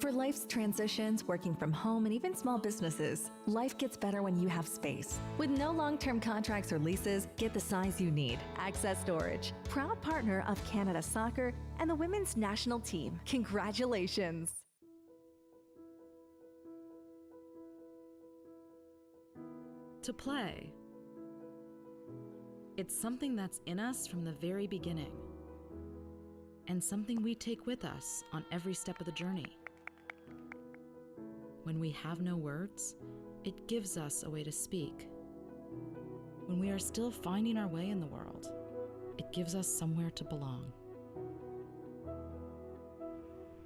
For life's transitions, working from home, and even small businesses, life gets better when you have space. With no long-term contracts or leases, get the size you need. Access Storage, proud partner of Canada Soccer and the women's national team. Congratulations! To play. It's something that's in us from the very beginning, and something we take with us on every step of the journey. When we have no words, it gives us a way to speak. When we are still finding our way in the world, it gives us somewhere to belong.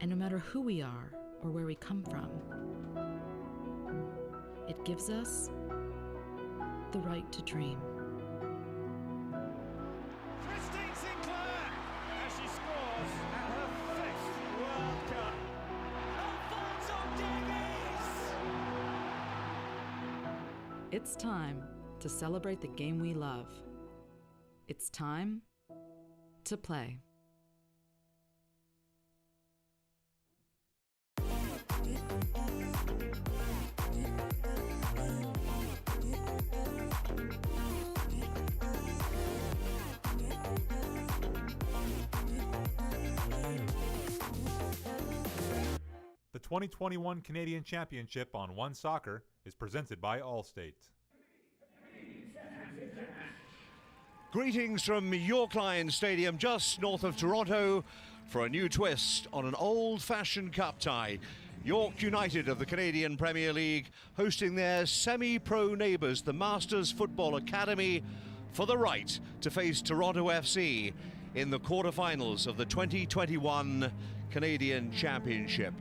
And no matter who we are or where we come from, it gives us the right to dream. Christine Sinclair, as she scores at her 5th World Cup. Alfonso Davies! It's time to celebrate the game we love. It's time to play. The 2021 Canadian Championship on OneSoccer is presented by Allstate. Greetings from York Lions Stadium just north of Toronto for a new twist on an old-fashioned cup tie. York United of the Canadian Premier League hosting their semi-pro neighbours, the Masters Football Academy, for the right to face Toronto FC in the quarterfinals of the 2021 Canadian Championship.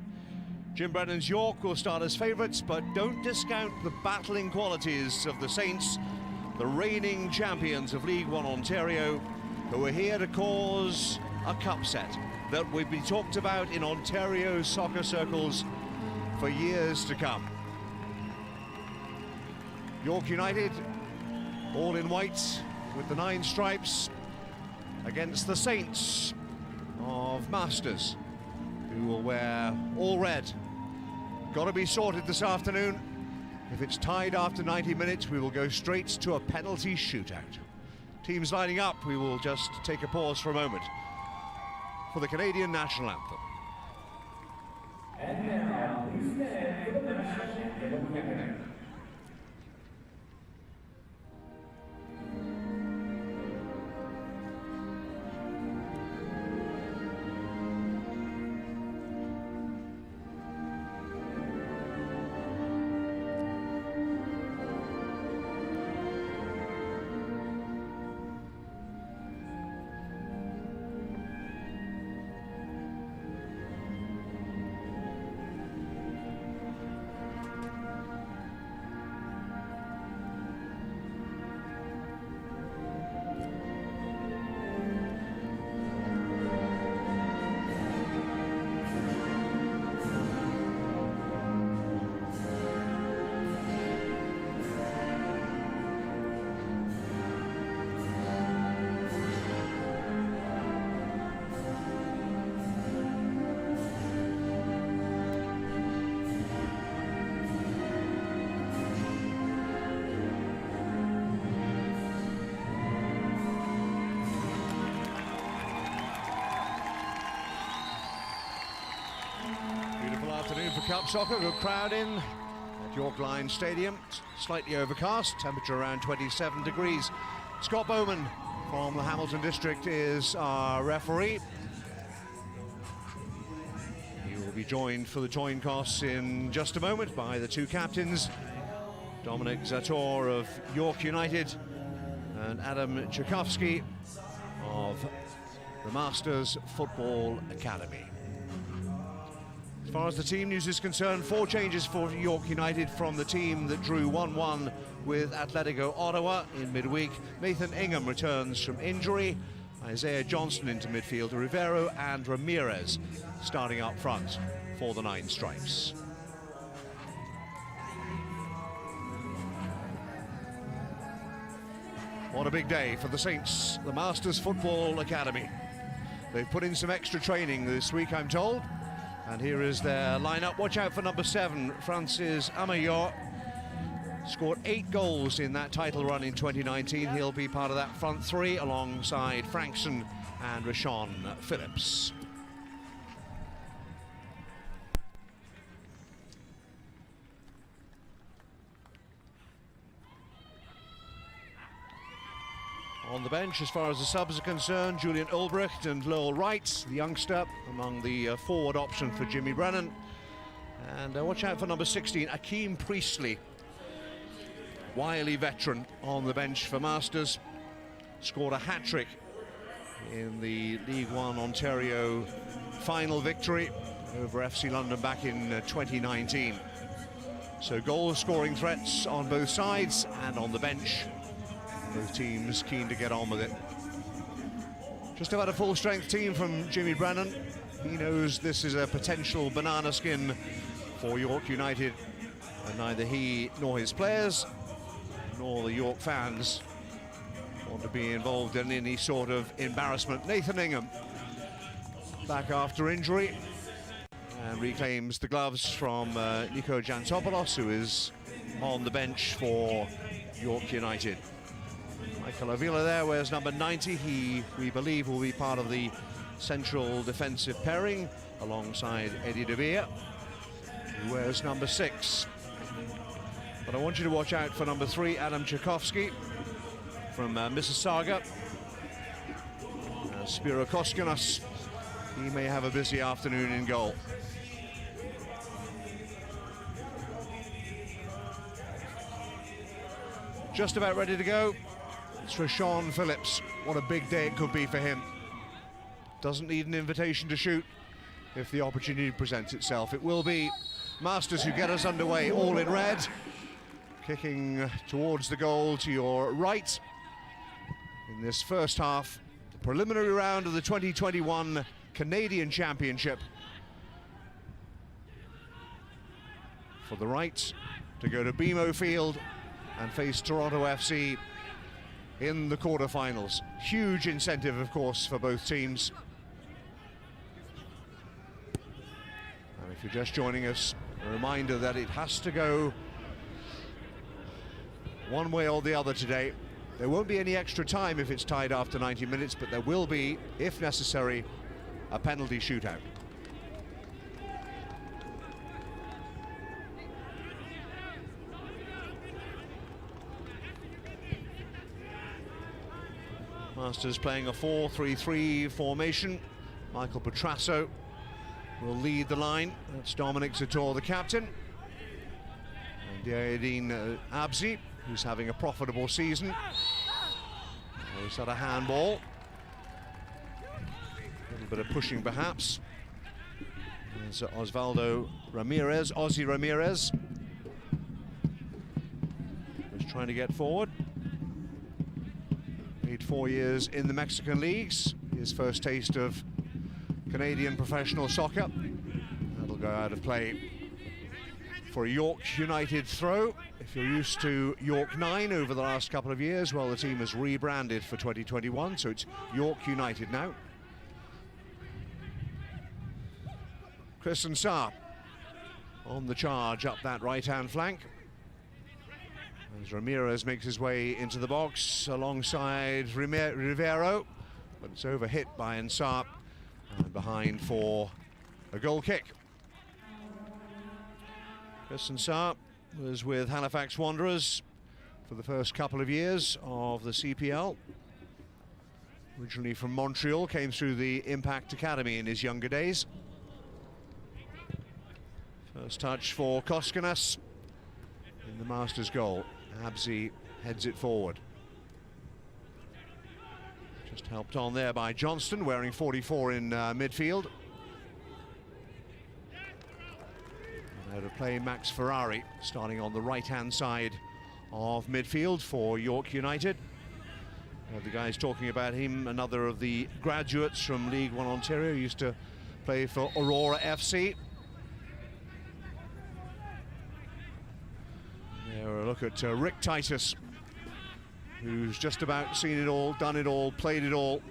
Jim Brennan's York will start as favourites, but don't discount the battling qualities of the Saints, the reigning champions of League One Ontario, who are here to cause a cup set that will be talked about in Ontario soccer circles for years to come. York United, all in white with the 9 stripes, against the Saints of Masters, who will wear all red. Got to be sorted this afternoon. If it's tied after 90 minutes, we will go straight to a penalty shootout. Teams lining up, we will just take a pause for a moment for the Canadian national anthem. And now, please stand for the national anthem. Afternoon for Cup Soccer, good crowd in at York Lions Stadium. Slightly overcast, temperature around 27 degrees. Scott Bowman from the Hamilton District is our referee. He will be joined for the join costs in just a moment by the 2 captains, Dominic Zator of York United and Adam Tchaikovsky of the Masters Football Academy. As far as the team news is concerned, 4 changes for York United from the team that drew 1-1 with Atletico Ottawa in midweek. Nathan Ingham returns from injury. Isaiah Johnson into midfield. Rivero and Ramirez starting up front for the 9 Stripes. What a big day for the Saints, the Masters Football Academy. They've put in some extra training this week, I'm told, And here is their lineup. Watch out for number 7, Francis Amayor. Scored 8 goals in that title run in 2019. He'll be part of that front 3 alongside Frankson and Rashawn Phillips. On the bench, as far as the subs are concerned, Julian Ulbricht and Lowell Wright, the youngster, among the forward option for Jimmy Brennan. And watch out for number 16, Akeem Priestley. Wily veteran on the bench for Masters. Scored a hat-trick in the League One Ontario final victory over FC London back in 2019. So goal-scoring threats on both sides and on the bench. Both teams keen to get on with it. Just about a full-strength team from Jimmy Brennan. He knows this is a potential banana skin for York United, and neither he nor his players nor the York fans want to be involved in any sort of embarrassment. Nathan Ingham back after injury and reclaims the gloves from Nico Jantopoulos, who is on the bench for York United. Michael Avila there wears number 90. He, we believe, will be part of the central defensive pairing alongside Eddie De Beer, who wears number 6. But I want you to watch out for number 3, Adam Tchaikovsky from Mississauga. Spiro Koskinas, he may have a busy afternoon in goal. Just about ready to go. It's Rashawn Phillips. What a big day it could be for him. Doesn't need an invitation to shoot if the opportunity presents itself. It will be Masters who get us underway, all in red. Kicking towards the goal to your right in this first half, the preliminary round of the 2021 Canadian Championship. For the right to go to BMO Field and face Toronto FC in the quarterfinals. Huge incentive, of course, for both teams. And if you're just joining us, a reminder that it has to go one way or the other today. There won't be any extra time if it's tied after 90 minutes, but there will be, if necessary, a penalty shootout. Masters playing a 4-3-3 formation. Michael Petrasso will lead the line. That's Dominic Zator, the captain. And Diadine Abzi, who's having a profitable season. He's had a handball. A little bit of pushing, perhaps. There's Osvaldo Ramirez, Ozzy Ramirez. Just trying to get forward. Played 4 years in the Mexican leagues. His first taste of Canadian professional soccer. That'll go out of play for a York United throw. If you're used to York 9 over the last couple of years, well, the team has rebranded for 2021, so it's York United now. Chris and Saar on the charge up that right-hand flank. As Ramirez makes his way into the box alongside Rivero, but it's overhit by Ansar and behind for a goal kick. Chris Ansar was with Halifax Wanderers for the first couple of years of the CPL. Originally from Montreal, came through the Impact Academy in his younger days. First touch for Koskinas in the Masters goal. Abzi heads it forward. Just helped on there by Johnston, wearing 44 in midfield. And out of play, Max Ferrari, starting on the right-hand side of midfield for York United. The guys talking about him, another of the graduates from League One Ontario, used to play for Aurora FC. There, a look at Rick Titus, who's just about seen it all, done it all, played it all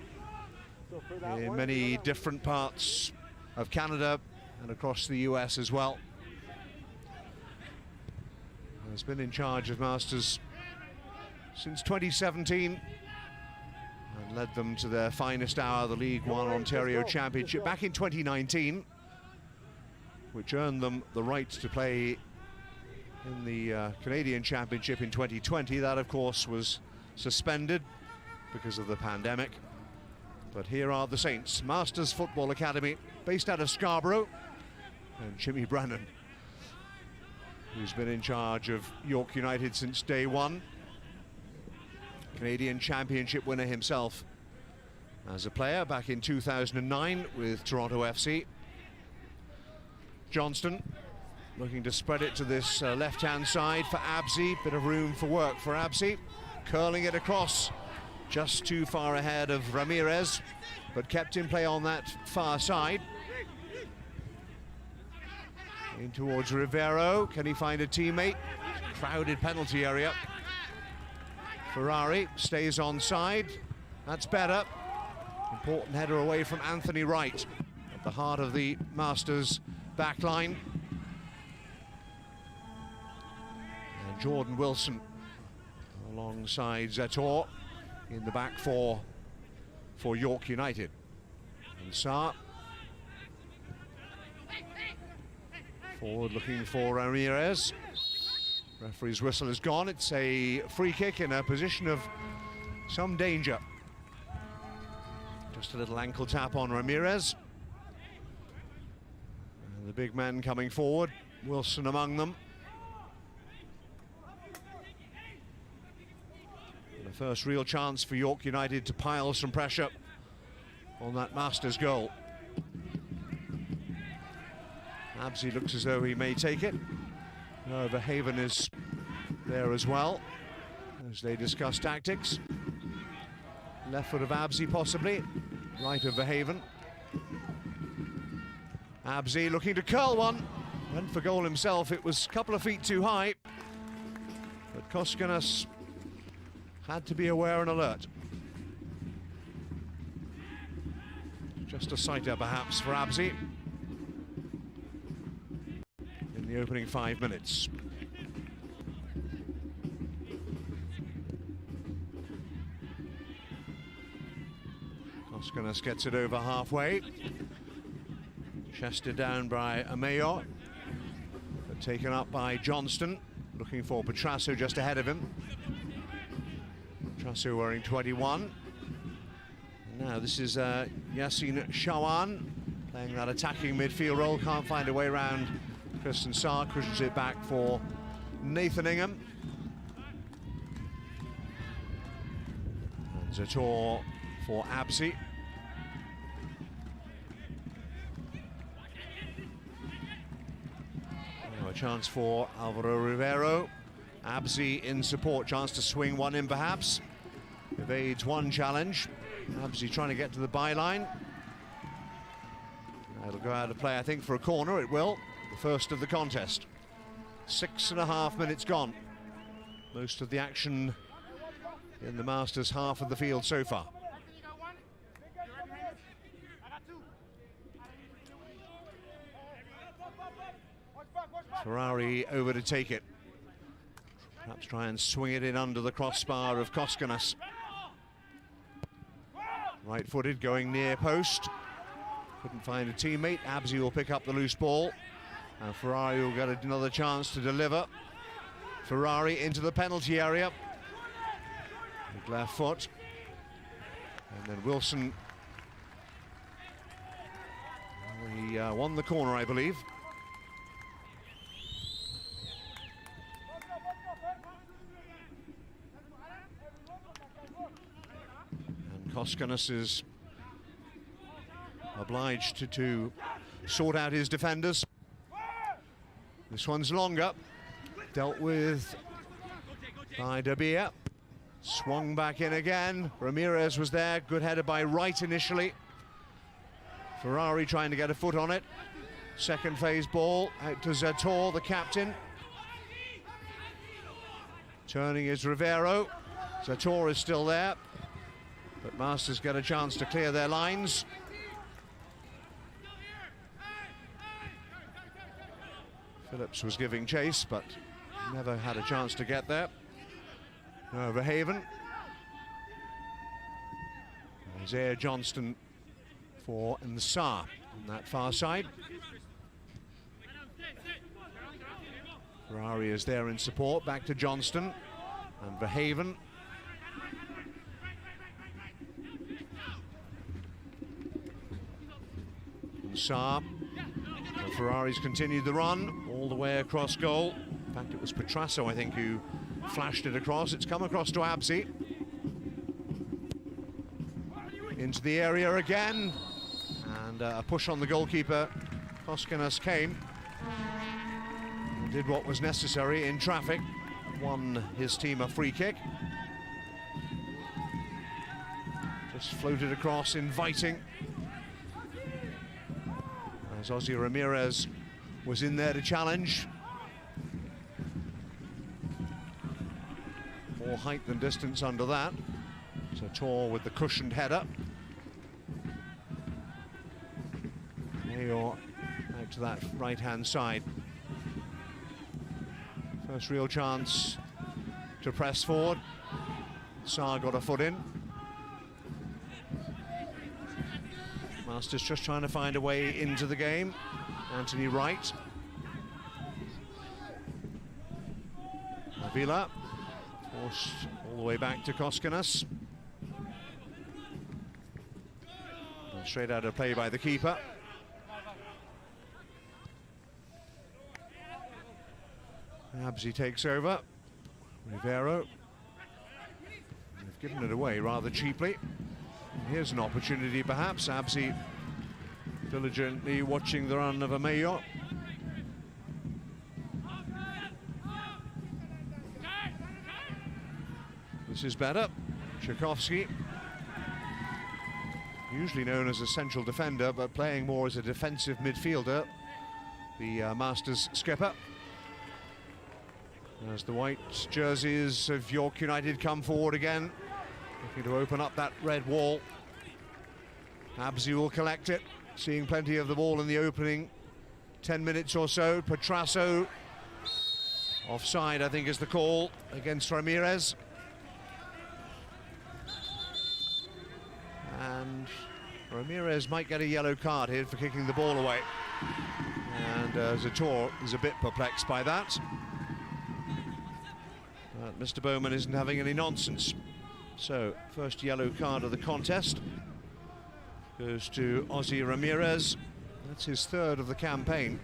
in many different parts of Canada and across the US as well. Has been in charge of Masters since 2017 and led them to their finest hour, the League One Ontario Championship, back in 2019, which earned them the right to play in the Canadian Championship in 2020. That, of course, was suspended because of the pandemic. But here are the Saints, Masters Football Academy, based out of Scarborough, and Jimmy Brennan, who's been in charge of York United since day one. Canadian Championship winner himself as a player back in 2009 with Toronto FC. Johnston looking to spread it to this left-hand side for Absey. Bit of room for work for Absey. Curling it across, just too far ahead of Ramirez, but kept in play on that far side. In towards Rivero, can he find a teammate? Crowded penalty area. Ferrari stays onside, that's better. Important header away from Anthony Wright, at the heart of the Masters back line. And Jordan Wilson alongside Zator in the back four for York United. And Saar forward looking for Ramirez. Referee's whistle is gone. It's a free kick in a position of some danger. Just a little ankle tap on Ramirez. And the big men coming forward, Wilson among them. And the first real chance for York United to pile some pressure on that Masters goal. Absey looks as though he may take it. Verhaven is there as well as they discuss tactics. Left foot of Absey possibly, right of Verhaven. Absey looking to curl one. Went for goal himself, it was a couple of feet too high. But Koskanas had to be aware and alert. Just a sighter perhaps for Absey in the opening 5 minutes. Koskanas gets it over halfway. Chested down by Amayo, but taken up by Johnston, looking for Petrasso just ahead of him. Petrasso wearing 21. Now this is Yassine Shawan playing that attacking midfield role, can't find a way around Kristen Saar, cushions it back for Nathan Ingham. And Zator for Absey. Now a chance for Alvaro Rivero. Absey in support, chance to swing one in perhaps. Evades one challenge. Absey trying to get to the byline. It'll go out of play, I think, for a corner. It will. The first of the contest. 6.5 minutes gone. Most of the action in the Masters half of the field so far. Ferrari over to take it. Perhaps try and swing it in under the crossbar of Koskanas. Right-footed, going near post. Couldn't find a teammate. Absey will pick up the loose ball. And Ferrari will get another chance to deliver. Ferrari into the penalty area. With left foot. And then Wilson. He won the corner, I believe. And Koskanas is obliged to sort out his defenders. This one's longer, dealt with by De Beer. Swung back in again. Ramirez was there, good header by Wright initially. Ferrari trying to get a foot on it. Second phase ball out to Zator, the captain. Turning is Rivero. Zator is still there, but Masters get a chance to clear their lines. Phillips was giving chase, but never had a chance to get there. Now Verhaven. Isaiah Johnston for Nsah on that far side. Ferrari is there in support, back to Johnston and Verhaven. Nsah. Ferrari's continued the run all the way across goal. In fact, it was Petrasso, I think, who flashed it across. It's come across to Abzi. Into the area again. And a push on the goalkeeper. Koskinas came. And did what was necessary in traffic. Won his team a free kick. Just floated across, inviting. As Ozzy Ramirez was in there to challenge. More height than distance under that. Zator with the cushioned header. Mayor out to that right-hand side. First real chance to press forward. Sarr got a foot in. Masters just trying to find a way into the game. Anthony Wright. Avila forced all the way back to Koskinas. Straight out of play by the keeper. Abzi takes over. Rivero. They've given it away rather cheaply. Here's an opportunity, perhaps. Abzi diligently watching the run of Amayo. This is better. Tchaikovsky, usually known as a central defender, but playing more as a defensive midfielder. The Masters skipper. As the white jerseys of York United come forward again, looking to open up that red wall. Abzi will collect it, seeing plenty of the ball in the opening 10 minutes or so. Petrasso, offside I think is the call against Ramirez. And Ramirez might get a yellow card here for kicking the ball away. And Zator is a bit perplexed by that. But Mr. Bowman isn't having any nonsense. So, first yellow card of the contest goes to Ozzy Ramirez. That's his third of the campaign.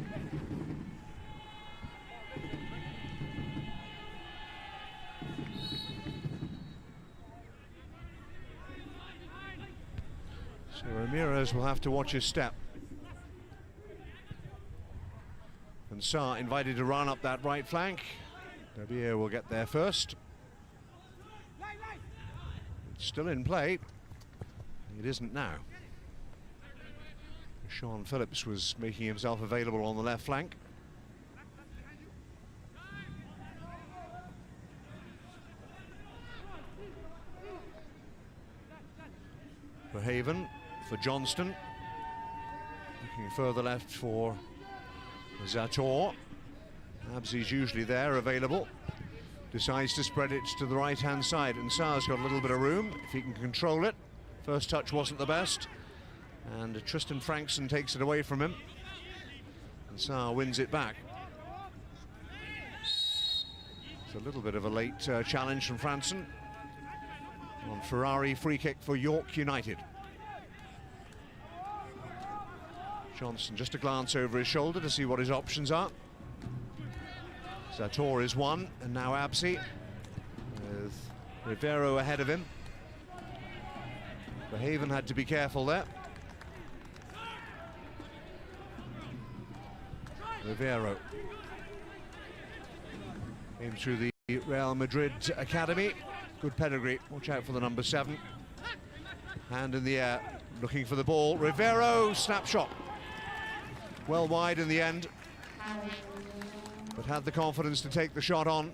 So Ramirez will have to watch his step. And Sarr invited to run up that right flank. Nabier will get there first. It's still in play. It isn't now. Sean Phillips was making himself available on the left flank. Verhaven for Johnston. Looking further left for Zator. Abzi's usually there, available. Decides to spread it to the right-hand side, and Sarr's got a little bit of room if he can control it. First touch wasn't the best, and Tristan Frankson takes it away from him. And Sarr wins it back. It's a little bit of a late challenge from Frankson. On Ferrari, free kick for York United. Johnson just a glance over his shoulder to see what his options are. Zator is one, and now Abzi with Rivero ahead of him. Verhaven had to be careful there. Rivero came through the Real Madrid academy. Good pedigree. Watch out for the number 7. Hand in the air, looking for the ball. Rivero, snapshot. Well wide in the end, but had the confidence to take the shot on.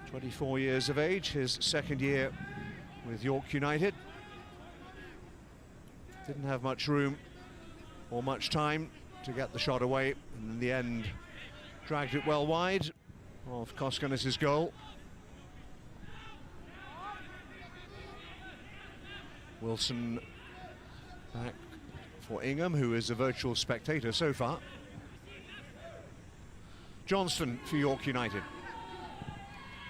24 years of age, his second year with York United. Didn't have much room or much time to get the shot away, and in the end dragged it well wide of Koskinas' goal. Wilson back for Ingham, who is a virtual spectator so far. Johnston for York United.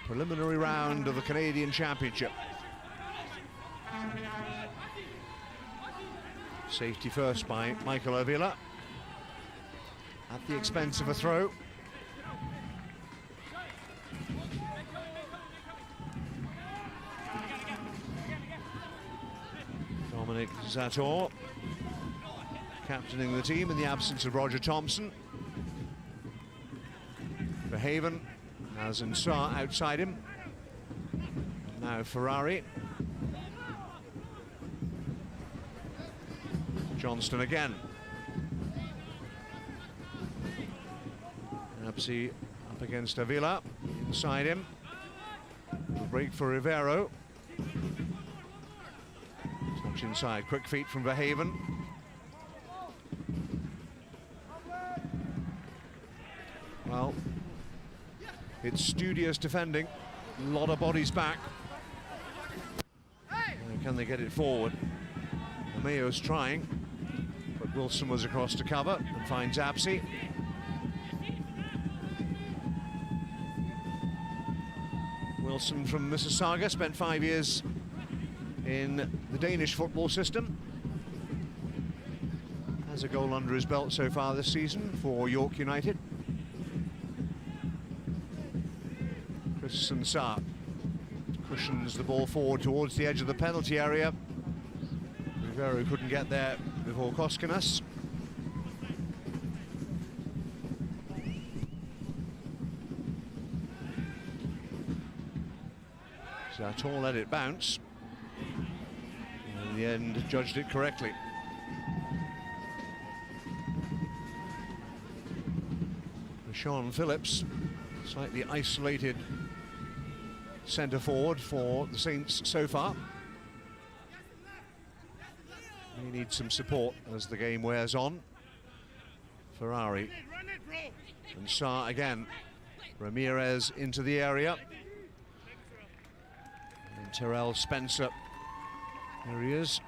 Preliminary round of the Canadian Championship. Safety first by Michael Avila, at the expense of a throw. Dominic Zator captaining the team in the absence of Roger Thompson. Verhaven has Nsah outside him. Now Ferrari. Johnston again. Absi up against Avila, inside him. The break for Rivero. Touch inside, quick feet from Verhaven. Well, it's studious defending, a lot of bodies back. Can they get it forward? Mayo's trying, but Wilson was across to cover and finds Absi. Wilson from Mississauga, spent 5 years in the Danish football system. Has a goal under his belt so far this season for York United. Chris Nsah cushions the ball forward towards the edge of the penalty area. Rivero couldn't get there before Koskinas. Zator let it bounce, and in the end judged it correctly. Sean Phillips, slightly isolated centre forward for the Saints so far. He needs some support as the game wears on. Ferrari and Nsah again. Ramirez into the area. And Terrell Spencer. There he is.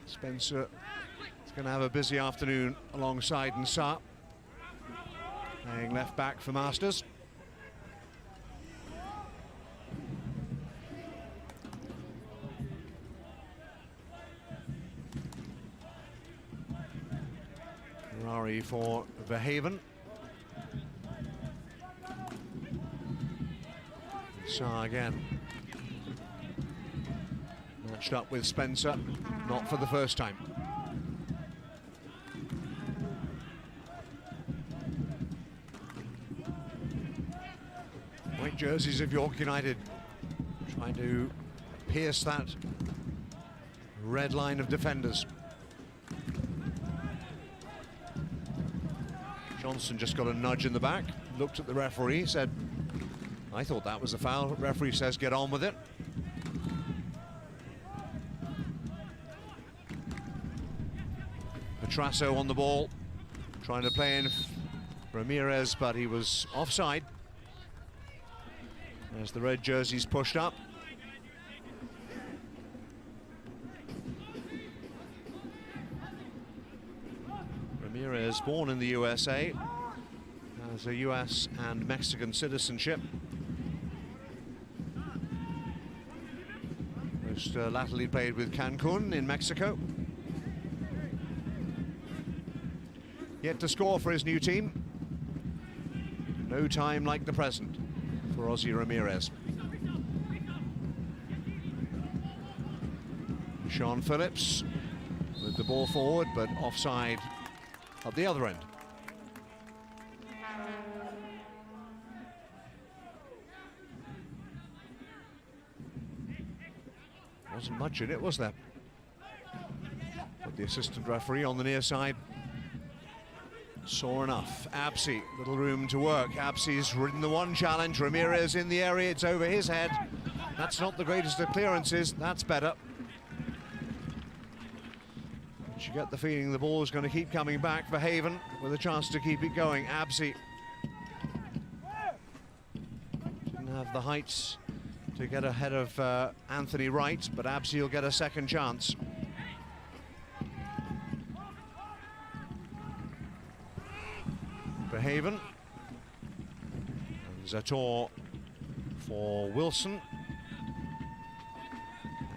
Spencer is going to have a busy afternoon alongside Nsah, playing left back for Masters. Ferrari for Verhaven. Nsah again. Matched up with Spencer, not for the first time. White jerseys of York United trying to pierce that red line of defenders. Johnson just got a nudge in the back, looked at the referee, said, I thought that was a foul. Referee says get on with it. Petrasso on the ball, trying to play in Ramirez, but he was offside. As the red jerseys pushed up. Ramirez, born in the USA, has a US and Mexican citizenship. Most latterly played with Cancun in Mexico. Yet to score for his new team. No time like the present for Ozzy Ramirez. Sean Phillips with the ball forward, but offside at the other end. Wasn't much in it, was there? But the assistant referee on the near side saw enough. Absi, little room to work. Absi's ridden the one challenge. Ramirez in the area, it's over his head. That's not the greatest of clearances, that's better. But you get the feeling the ball is going to keep coming back for Haven with a chance to keep it going. Absey didn't have the heights to get ahead of Anthony Wright, but Absey will get a second chance. For Haven. And Zator for Wilson.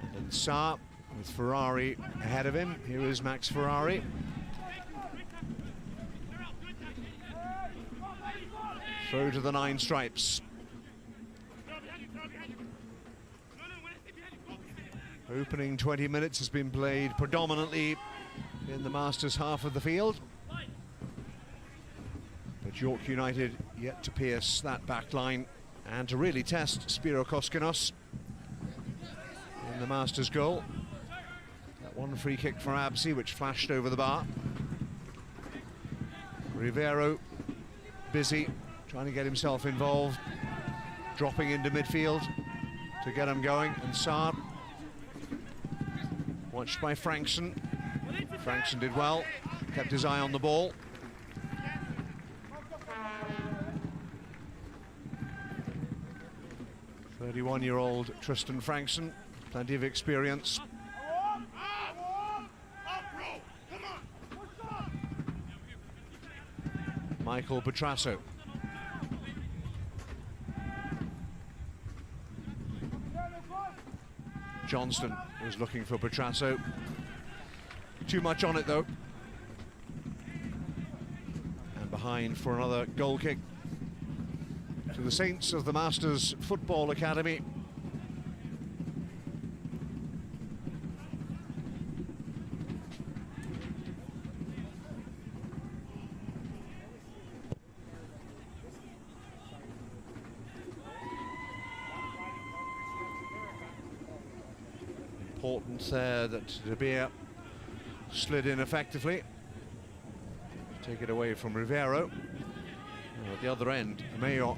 And then Saar with Ferrari ahead of him. Here is Max Ferrari. Throw to the 9 stripes. Opening 20 minutes has been played predominantly in the Masters half of the field. But York United yet to pierce that back line and to really test Spiro Koskinos in the Masters goal. That one free kick for Absey, which flashed over the bar. Rivero busy, trying to get himself involved, dropping into midfield to get him going, and Saar watched by Frankson. Frankson did well, kept his eye on the ball. "31-year-old Tristan Frankson, plenty of experience. Michael Petrasso. Johnston was looking for Petrasso. Too much on it though. And behind for another goal kick to the Saints of the Masters Football Academy. Important there that De Beer slid in effectively. Take it away from Rivero. At the other end, Mayo.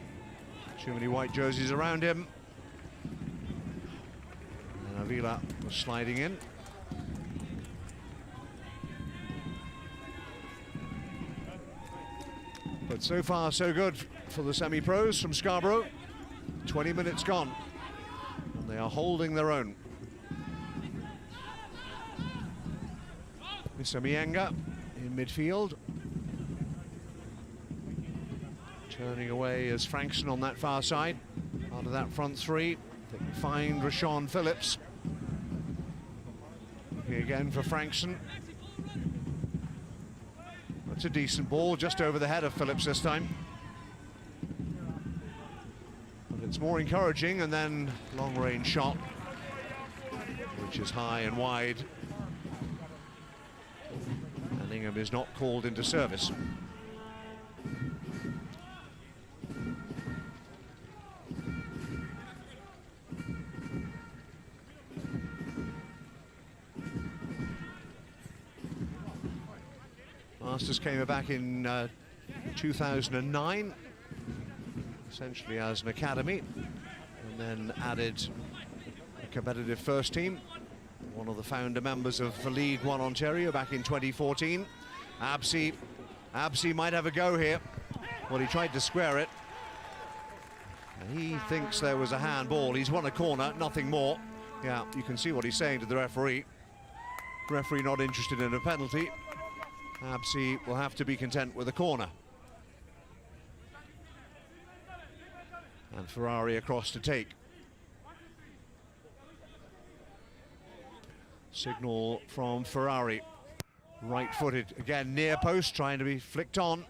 Too many white jerseys around him. And Avila was sliding in. But so far, so good for the semi-pros from Scarborough. 20 minutes gone. And they are holding their own. Mr. Mienga in midfield. Turning away as Frankson on that far side. Out of that front three, they can find Rashawn Phillips. Looking again for Frankson. That's a decent ball, just over the head of Phillips this time. But it's more encouraging, and then long-range shot, which is high and wide. And Ingham is not called into service. Masters came back in 2009, essentially as an academy, and then added a competitive first team. One of the founder members of the League One Ontario back in 2014. Absey might have a go here. Well, he tried to square it. And he thinks there was a handball. He's won a corner, nothing more. Yeah, you can see what he's saying to the referee. Referee not interested in a penalty. Absey will have to be content with a corner. And Ferrari across to take. Signal from Ferrari. Right-footed, again near post, trying to be flicked on.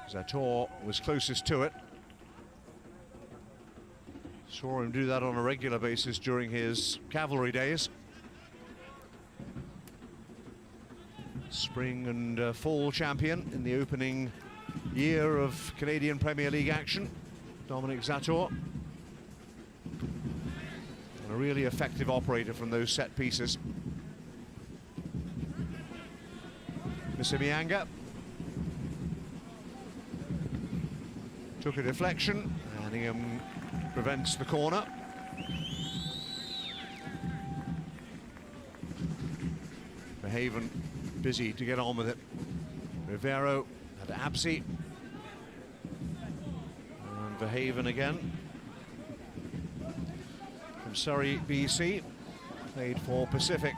Zator was closest to it. Saw him do that on a regular basis during his cavalry days. Spring and fall champion in the opening year of Canadian Premier League action, Dominic Zator. And a really effective operator from those set pieces. Misimianga took a deflection, and Ingham prevents the corner. Haven busy to get on with it. Rivero and Absi. And Verhaven again. From Surrey, BC. Played for Pacific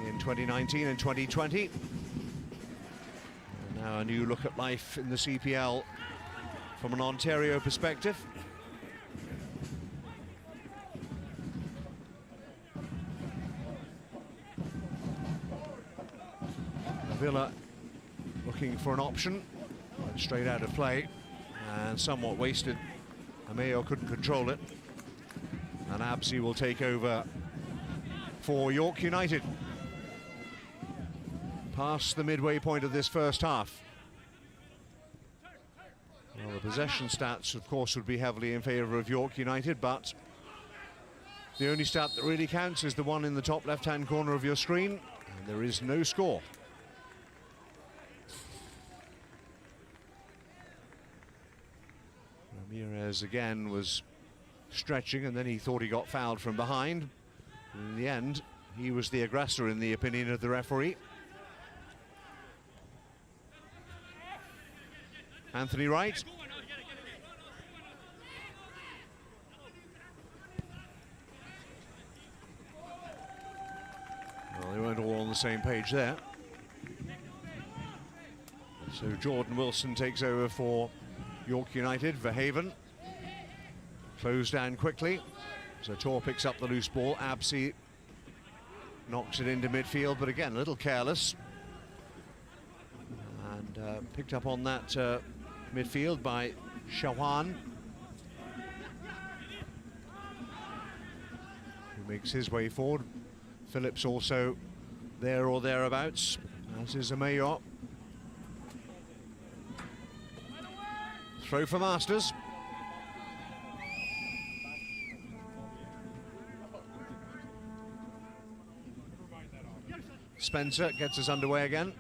in 2019 and 2020. And now a new look at life in the CPL from an Ontario perspective. Villa looking for an option, went straight out of play and somewhat wasted. Ameo couldn't control it, and Absi will take over for York United. Past the midway point of this first half. Well, the possession stats, of course, would be heavily in favour of York United, but the only stat that really counts is the one in the top left-hand corner of your screen, and there is no score. Ramirez again was stretching, and then he thought he got fouled from behind. And in the end, he was the aggressor in the opinion of the referee. Anthony Wright. Well, they weren't all on the same page there. So Jordan Wilson takes over for York United. Verhaven closed down quickly. So Tor picks up the loose ball. Absi knocks it into midfield, but again, a little careless. And picked up on that midfield by Shawan, who makes his way forward. Phillips also there or thereabouts, as is Amayor. Throw for Masters. Spencer gets us underway again.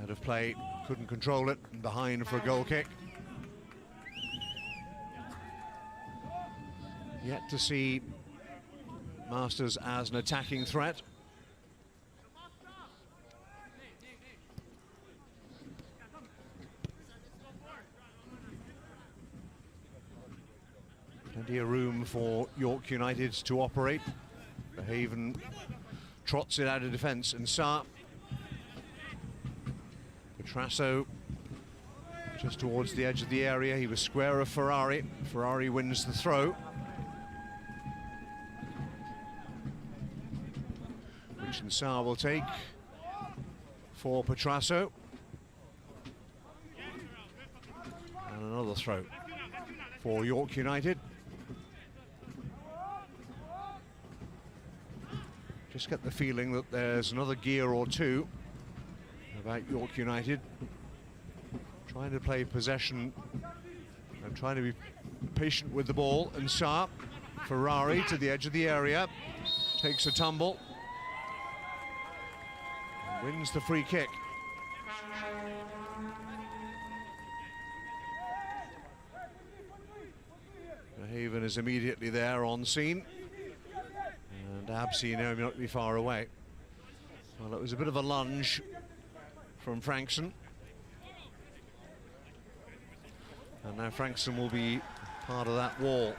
Out of play, couldn't control it, and behind for a goal kick. Yet to see Masters as an attacking threat. Plenty of room for York United to operate. Verhaven trots it out of defence, and Saar. Petrasso just towards the edge of the area. He was square of Ferrari. Ferrari wins the throw, which Saar will take for Petrasso. And another throw for York United. Just get the feeling that there's another gear or two about York United, trying to play possession and trying to be patient with the ball. And Saar, Ferrari to the edge of the area, takes a tumble, and wins the free kick. Verhaven is immediately there on scene, and Absi now not be far away. Well, it was a bit of a lunge from Frankson, and now Frankson will be part of that wall.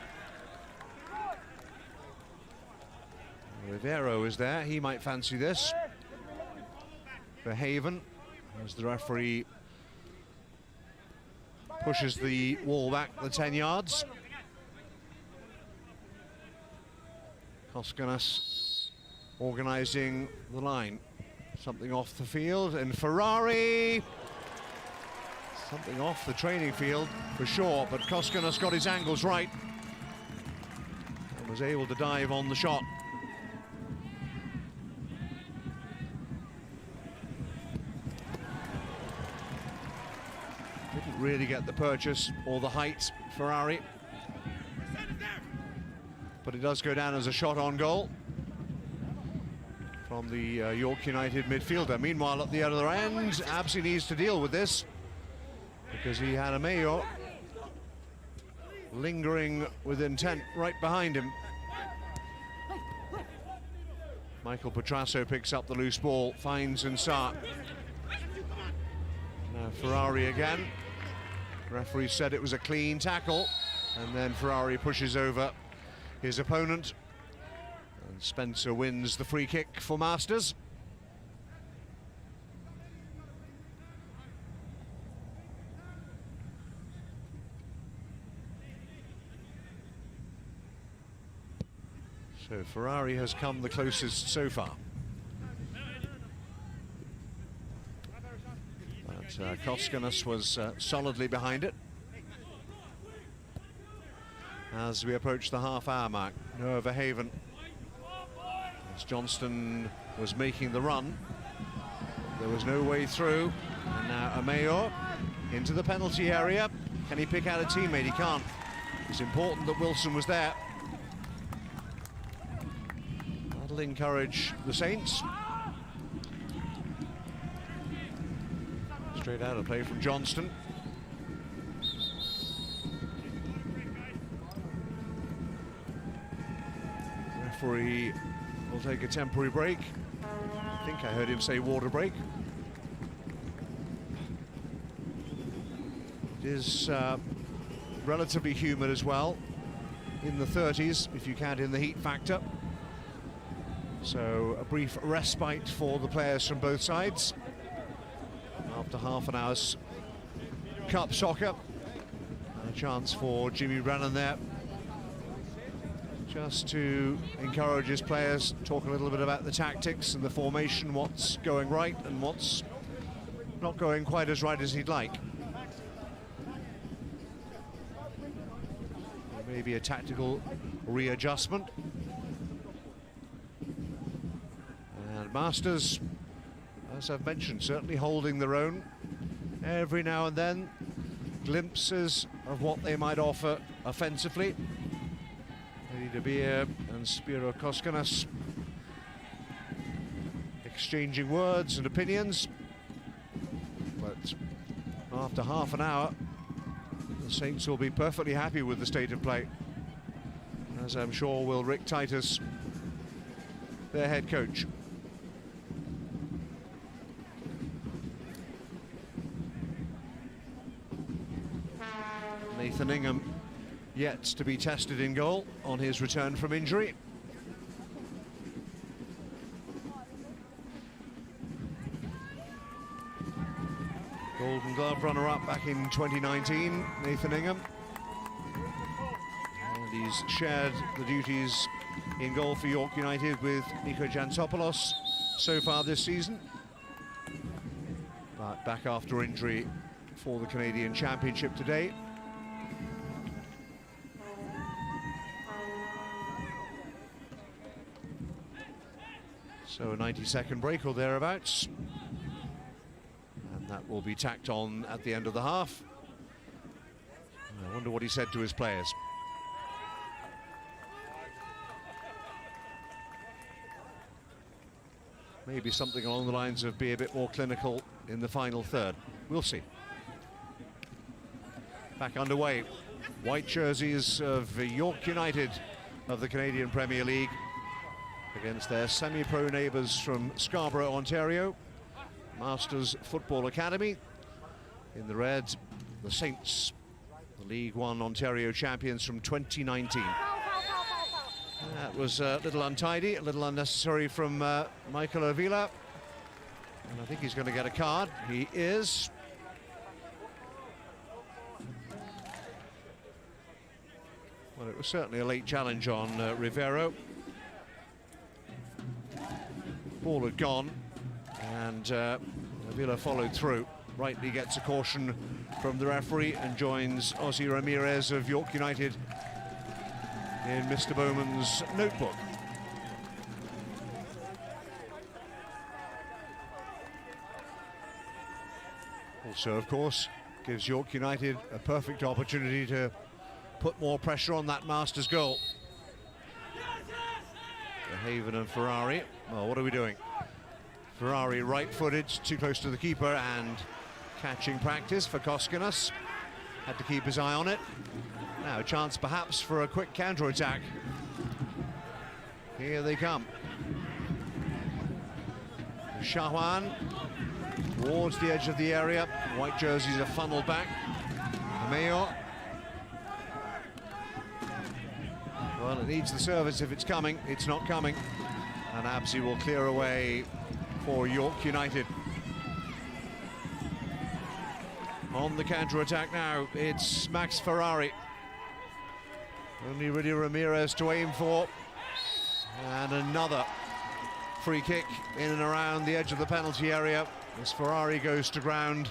Rivero is there, he might fancy this. Verhaven, as the referee pushes the wall back the 10 yards. Koskanas organising the line. Something off the field, and Ferrari, something off the training field for sure, but Koskanas got his angles right and was able to dive on the shot. Didn't really get the purchase or the height, Ferrari, but it does go down as a shot on goal from the York United midfielder. Meanwhile, at the other end, Absi needs to deal with this because he had Amayor lingering with intent right behind him. Michael Petrasso picks up the loose ball, finds Ansar. Now Ferrari again. Referee said it was a clean tackle, and then Ferrari pushes over his opponent. And Spencer wins the free kick for Masters. So Ferrari has come the closest so far. But Koskanas was solidly behind it. As we approach the half-hour mark, Noah Verhaven, as Johnston was making the run, there was no way through, and now Amayo into the penalty area. Can he pick out a teammate? He can't. It's important that Wilson was there. That'll encourage the Saints. Straight out of play from Johnston. Referee will take a temporary break. I think I heard him say water break. It is relatively humid as well, in the 30s if you count in the heat factor. So a brief respite for the players from both sides after half an hour's cup soccer. And a chance for Jimmy Brennan there just to encourage his players, talk a little bit about the tactics and the formation, what's going right and what's not going quite as right as he'd like. Maybe a tactical readjustment. And Masters, as I've mentioned, certainly holding their own. Every now and then, glimpses of what they might offer offensively. Eddie De Beer and Spiro Koskanas exchanging words and opinions. But after half an hour, the Saints will be perfectly happy with the state of play, as I'm sure will Rick Titus, their head coach. Nathan Ingham yet to be tested in goal on his return from injury. Golden Glove runner-up back in 2019, Nathan Ingham. And he's shared the duties in goal for York United with Nico Jantopoulos so far this season. But back after injury for the Canadian Championship today. So a 90-second break or thereabouts. And that will be tacked on at the end of the half. I wonder what he said to his players. Maybe something along the lines of be a bit more clinical in the final third. We'll see. Back underway. White jerseys of York United of the Canadian Premier League against their semi-pro neighbours from Scarborough, Ontario. Masters Football Academy. In the red, the Saints, the League One Ontario champions from 2019. That was a little untidy, a little unnecessary from Michael Avila. And I think he's going to get a card. He is. Well, it was certainly a late challenge on Rivero. Ball had gone, and Avila followed through. Rightly gets a caution from the referee and joins Ozzy Ramirez of York United in Mr. Bowman's notebook. Also, of course, gives York United a perfect opportunity to put more pressure on that Masters goal. Haven and Ferrari. Well, what are we doing? Ferrari right-footed, too close to the keeper, and catching practice for Koskanas. Had to keep his eye on it. Now a chance perhaps for a quick counter-attack. Here they come. Shawan towards the edge of the area. White jerseys are funneled back. Mayo. Well, it needs the service if it's coming. It's not coming. And Absi will clear away for York United. On the counter-attack now, it's Max Ferrari. Only really Ramirez to aim for. And another free kick in and around the edge of the penalty area as Ferrari goes to ground.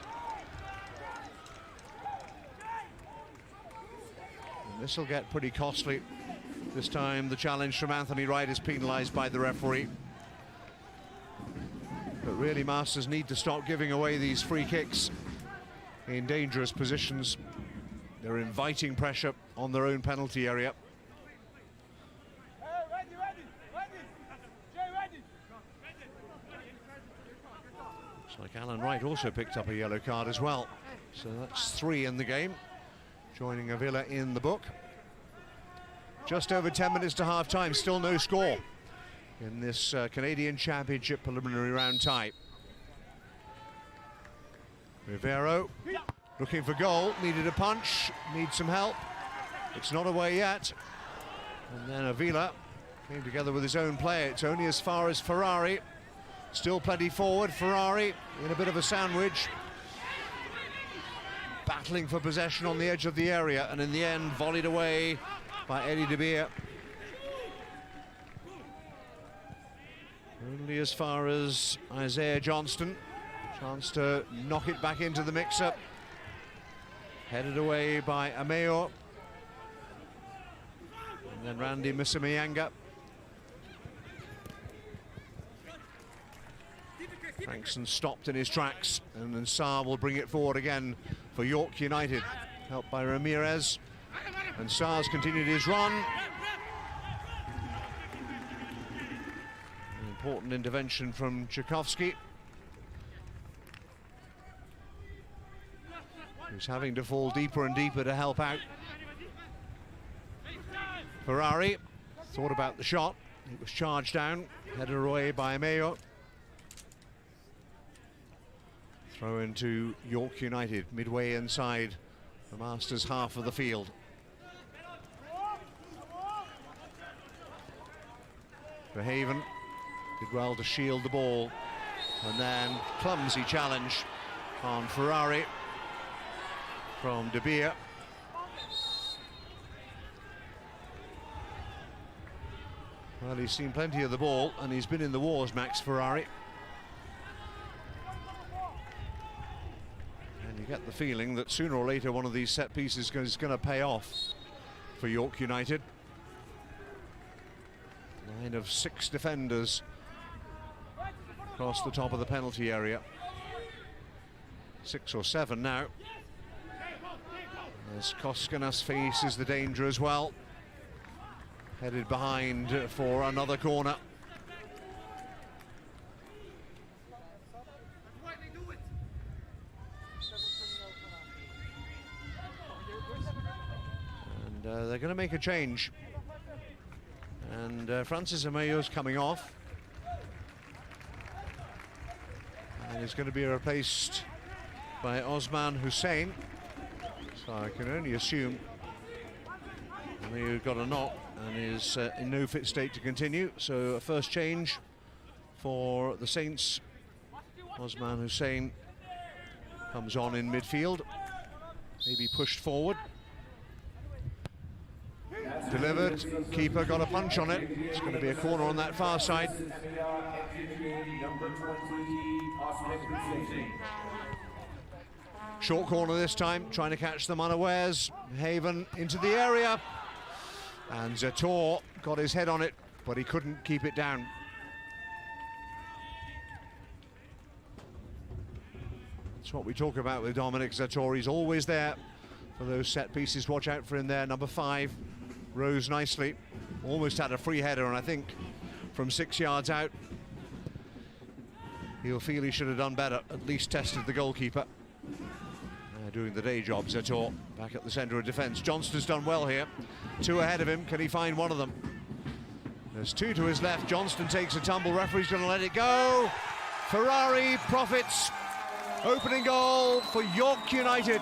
And this will get pretty costly. This time the challenge from Anthony Wright is penalised by the referee. But really Masters need to stop giving away these free kicks in dangerous positions. They're inviting pressure on their own penalty area. Looks like Alan Wright also picked up a yellow card as well. So that's 3 in the game, joining Avila in the book. Just over 10 minutes to half-time, still no score in this Canadian Championship preliminary round tie. Rivero looking for goal, needed a punch, needs some help. It's not away yet. And then Avila came together with his own play. It's only as far as Ferrari. Still plenty forward. Ferrari in a bit of a sandwich. Battling for possession on the edge of the area, and in the end volleyed away by Eddie De Beer. Only as far as Isaiah Johnston. Chance to knock it back into the mix-up. Headed away by Ameo. And then Randy Misamayanga. Frankson stopped in his tracks, and then Sarr will bring it forward again for York United, helped by Ramirez. And Sarr's continued his run. An important intervention from Tchaikovsky, who's having to fall deeper and deeper to help out. Ferrari thought about the shot. It was charged down, headed away by Mayo. Throw into York United, midway inside the Masters half of the field. Verhaven did well to shield the ball, and then clumsy challenge on Ferrari from De Beer. Well, he's seen plenty of the ball, and he's been in the wars, Max Ferrari. And you get the feeling that sooner or later one of these set pieces is going to pay off for York United. Line of 6 defenders across the top of the penalty area. 6 or 7 now. As Koskanas faces the danger as well. Headed behind for another corner. And they're going to make a change. And Francis Amayo's coming off. And is going to be replaced by Osman Hussein. So I can only assume Amayo got a knock and is in no fit state to continue. So a first change for the Saints. Osman Hussein comes on in midfield, maybe pushed forward. Delivered, keeper got a punch on it. It's going to be a corner on that far side. Short corner this time, trying to catch them unawares. Haven into the area. And Zator got his head on it, but he couldn't keep it down. That's what we talk about with Dominic Zator. He's always there for those set pieces. Watch out for him there, number 5. Rose nicely, almost had a free header, and I think from 6 yards out he'll feel he should have done better, at least tested the goalkeeper. Doing the day job, Zator back at the centre of defence. Johnston's done well here, 2 ahead of him. Can he find one of them? There's 2 to his left. Johnston takes a tumble, referee's going to let it go, Ferrari profits. Opening goal for York United.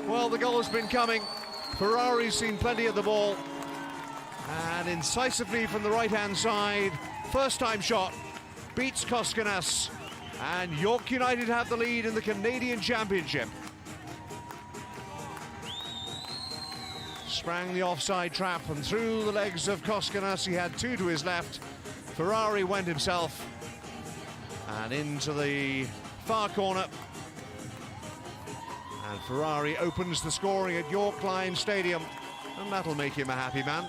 Well, the goal has been coming. Ferrari's seen plenty of the ball. And incisively from the right-hand side, first-time shot, beats Koskenas. And York United have the lead in the Canadian Championship. Sprang the offside trap and through the legs of Koskenas. He had two to his left. Ferrari went himself. And into the far corner. And Ferrari opens the scoring at York Lions Stadium. And that'll make him a happy man.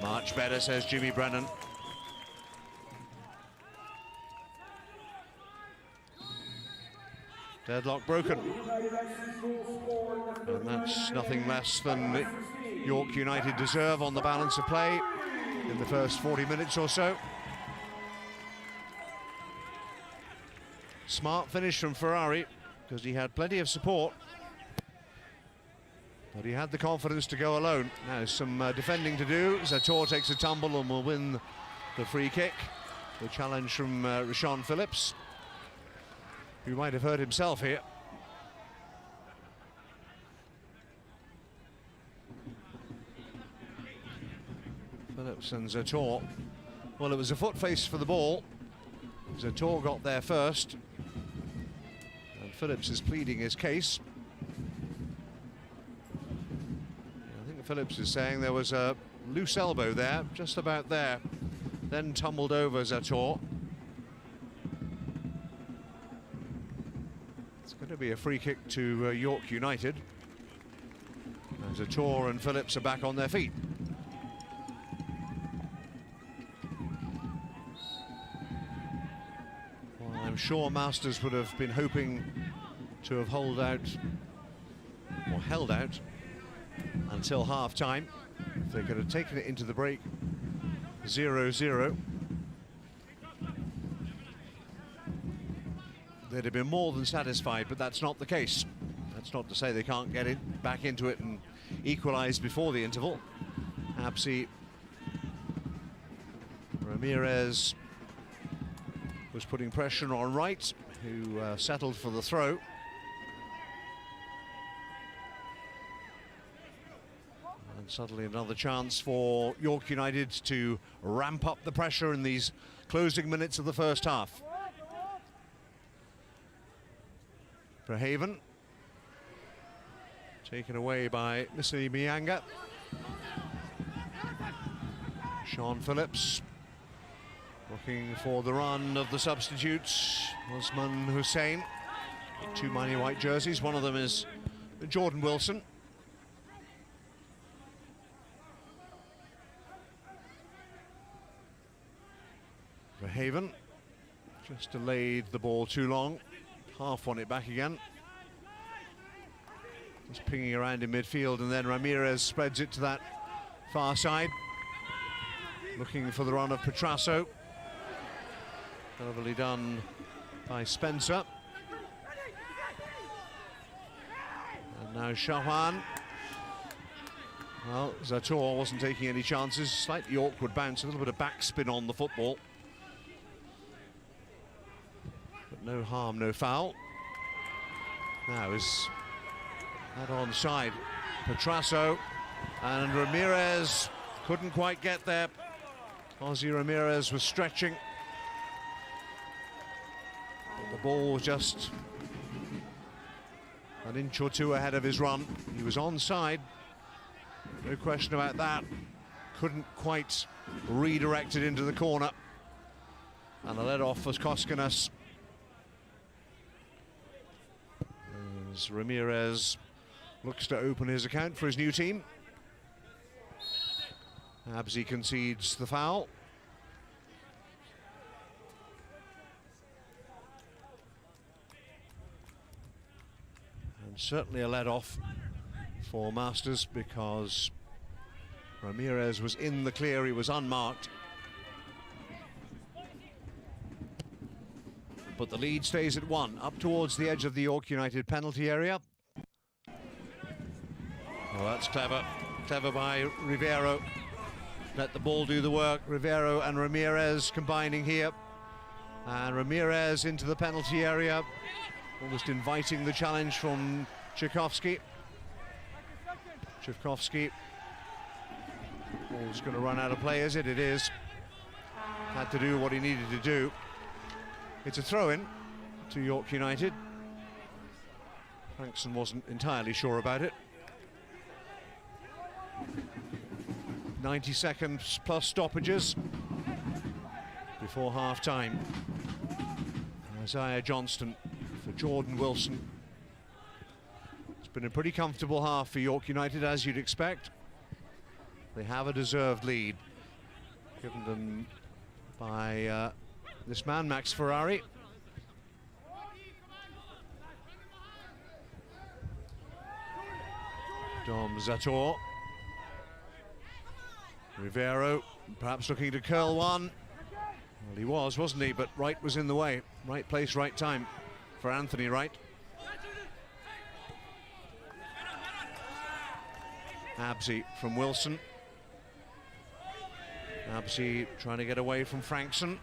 Much better, says Jimmy Brennan. Deadlock broken. And that's nothing less than York United deserve on the balance of play in the first 40 minutes or so. Smart finish from Ferrari because he had plenty of support. But he had the confidence to go alone. Now some defending to do. Zator takes a tumble and will win the free kick. The challenge from Rashawn Phillips, who might have hurt himself here. Phillips and Zator. Well, it was a foot face for the ball. Zator got there first. And Phillips is pleading his case. I think Phillips is saying there was a loose elbow there, just about there. Then tumbled over Zator. It's going to be a free kick to York United. And Zator and Phillips are back on their feet. Well, I'm sure Masters would have been hoping to have held out until half-time. If they could have taken it into the break 0-0, they'd have been more than satisfied, but that's not the case. That's not to say they can't get it back into it and equalise before the interval. Absi Ramirez was putting pressure on Wright, who settled for the throw. And suddenly another chance for York United to ramp up the pressure in these closing minutes of the first half. Verhaven, taken away by Missy Mianga. Sean Phillips looking for the run of the substitutes. Osman Hussein, two mighty white jerseys. One of them is Jordan Wilson. Verhaven just delayed the ball too long. Half won it back again. Just pinging around in midfield, and then Ramirez spreads it to that far side. Looking for the run of Petrasso. Cleverly done by Spencer. And now Shahan. Well, Zator wasn't taking any chances. Slightly awkward bounce, a little bit of backspin on the football. But no harm, no foul. Now is that onside. Petrasso and Ramirez couldn't quite get there. Ozzy Ramirez was stretching. But the ball was just an inch or two ahead of his run. He was onside, no question about that. Couldn't quite redirect it into the corner. And the let off was Koskenas. As Ramirez looks to open his account for his new team. Absi concedes the foul. And certainly a let-off for Masters because Ramirez was in the clear, he was unmarked. But the lead stays at 1, up towards the edge of the York United penalty area. Oh, that's clever. Clever by Rivero. Let the ball do the work. Rivero and Ramirez combining here. And Ramirez into the penalty area, almost inviting the challenge from Tchaikovsky. Tchaikovsky, ball's going to run out of play, is it? It is. Had to do what he needed to do. It's a throw-in to York United. Frankson wasn't entirely sure about it. 90 seconds plus stoppages before half-time. Isaiah Johnston for Jordan Wilson. It's been a pretty comfortable half for York United, as you'd expect. They have a deserved lead, given them by this man, Max Ferrari. Dom Zator. Rivero, perhaps looking to curl one. Well, he was, wasn't he? But Wright was in the way. Right place, right time for Anthony Wright. Absey from Wilson. Absey trying to get away from Frankson.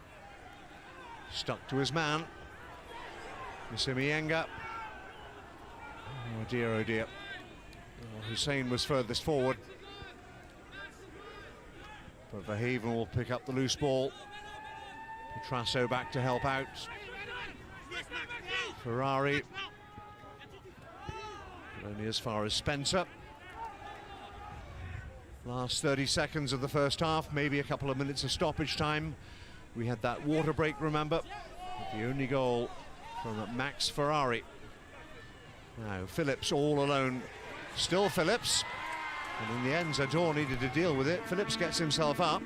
Stuck to his man. Misimienga. Oh dear, oh dear. Oh, Hussein was furthest forward. But Verhaven will pick up the loose ball. Petrasso back to help out. Ferrari. But only as far as Spencer. Last 30 seconds of the first half, maybe a couple of minutes of stoppage time. We had that water break, remember? But the only goal from Max Ferrari. Now Phillips all alone. Still Phillips. And in the end, Zador needed to deal with it. Phillips gets himself up.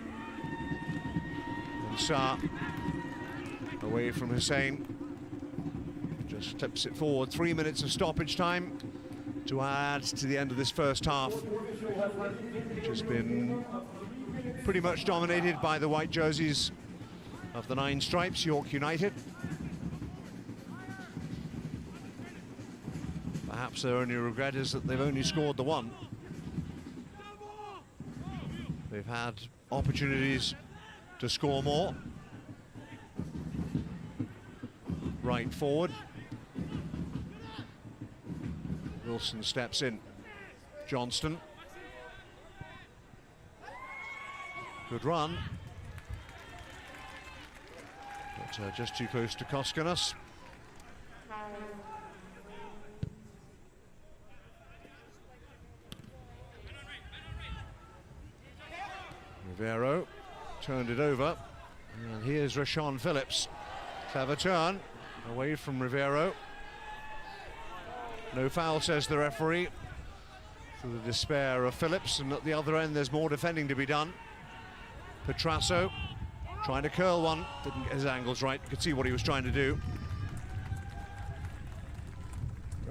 And Sarr away from Hussein. Just clips it forward. 3 minutes of stoppage time to add to the end of this first half, which has been pretty much dominated by the white jerseys of the Nine Stripes, York United. Perhaps their only regret is that they've only scored the one. They've had opportunities to score more. Right forward. Wilson steps in. Johnston. Good run. But just too close to Koskanas. Rivero turned it over, and here's Rashawn Phillips. Clever turn away from Rivero. No foul, says the referee, to the despair of Phillips, and at the other end there's more defending to be done. Petrasso trying to curl one, didn't get his angles right, you could see what he was trying to do.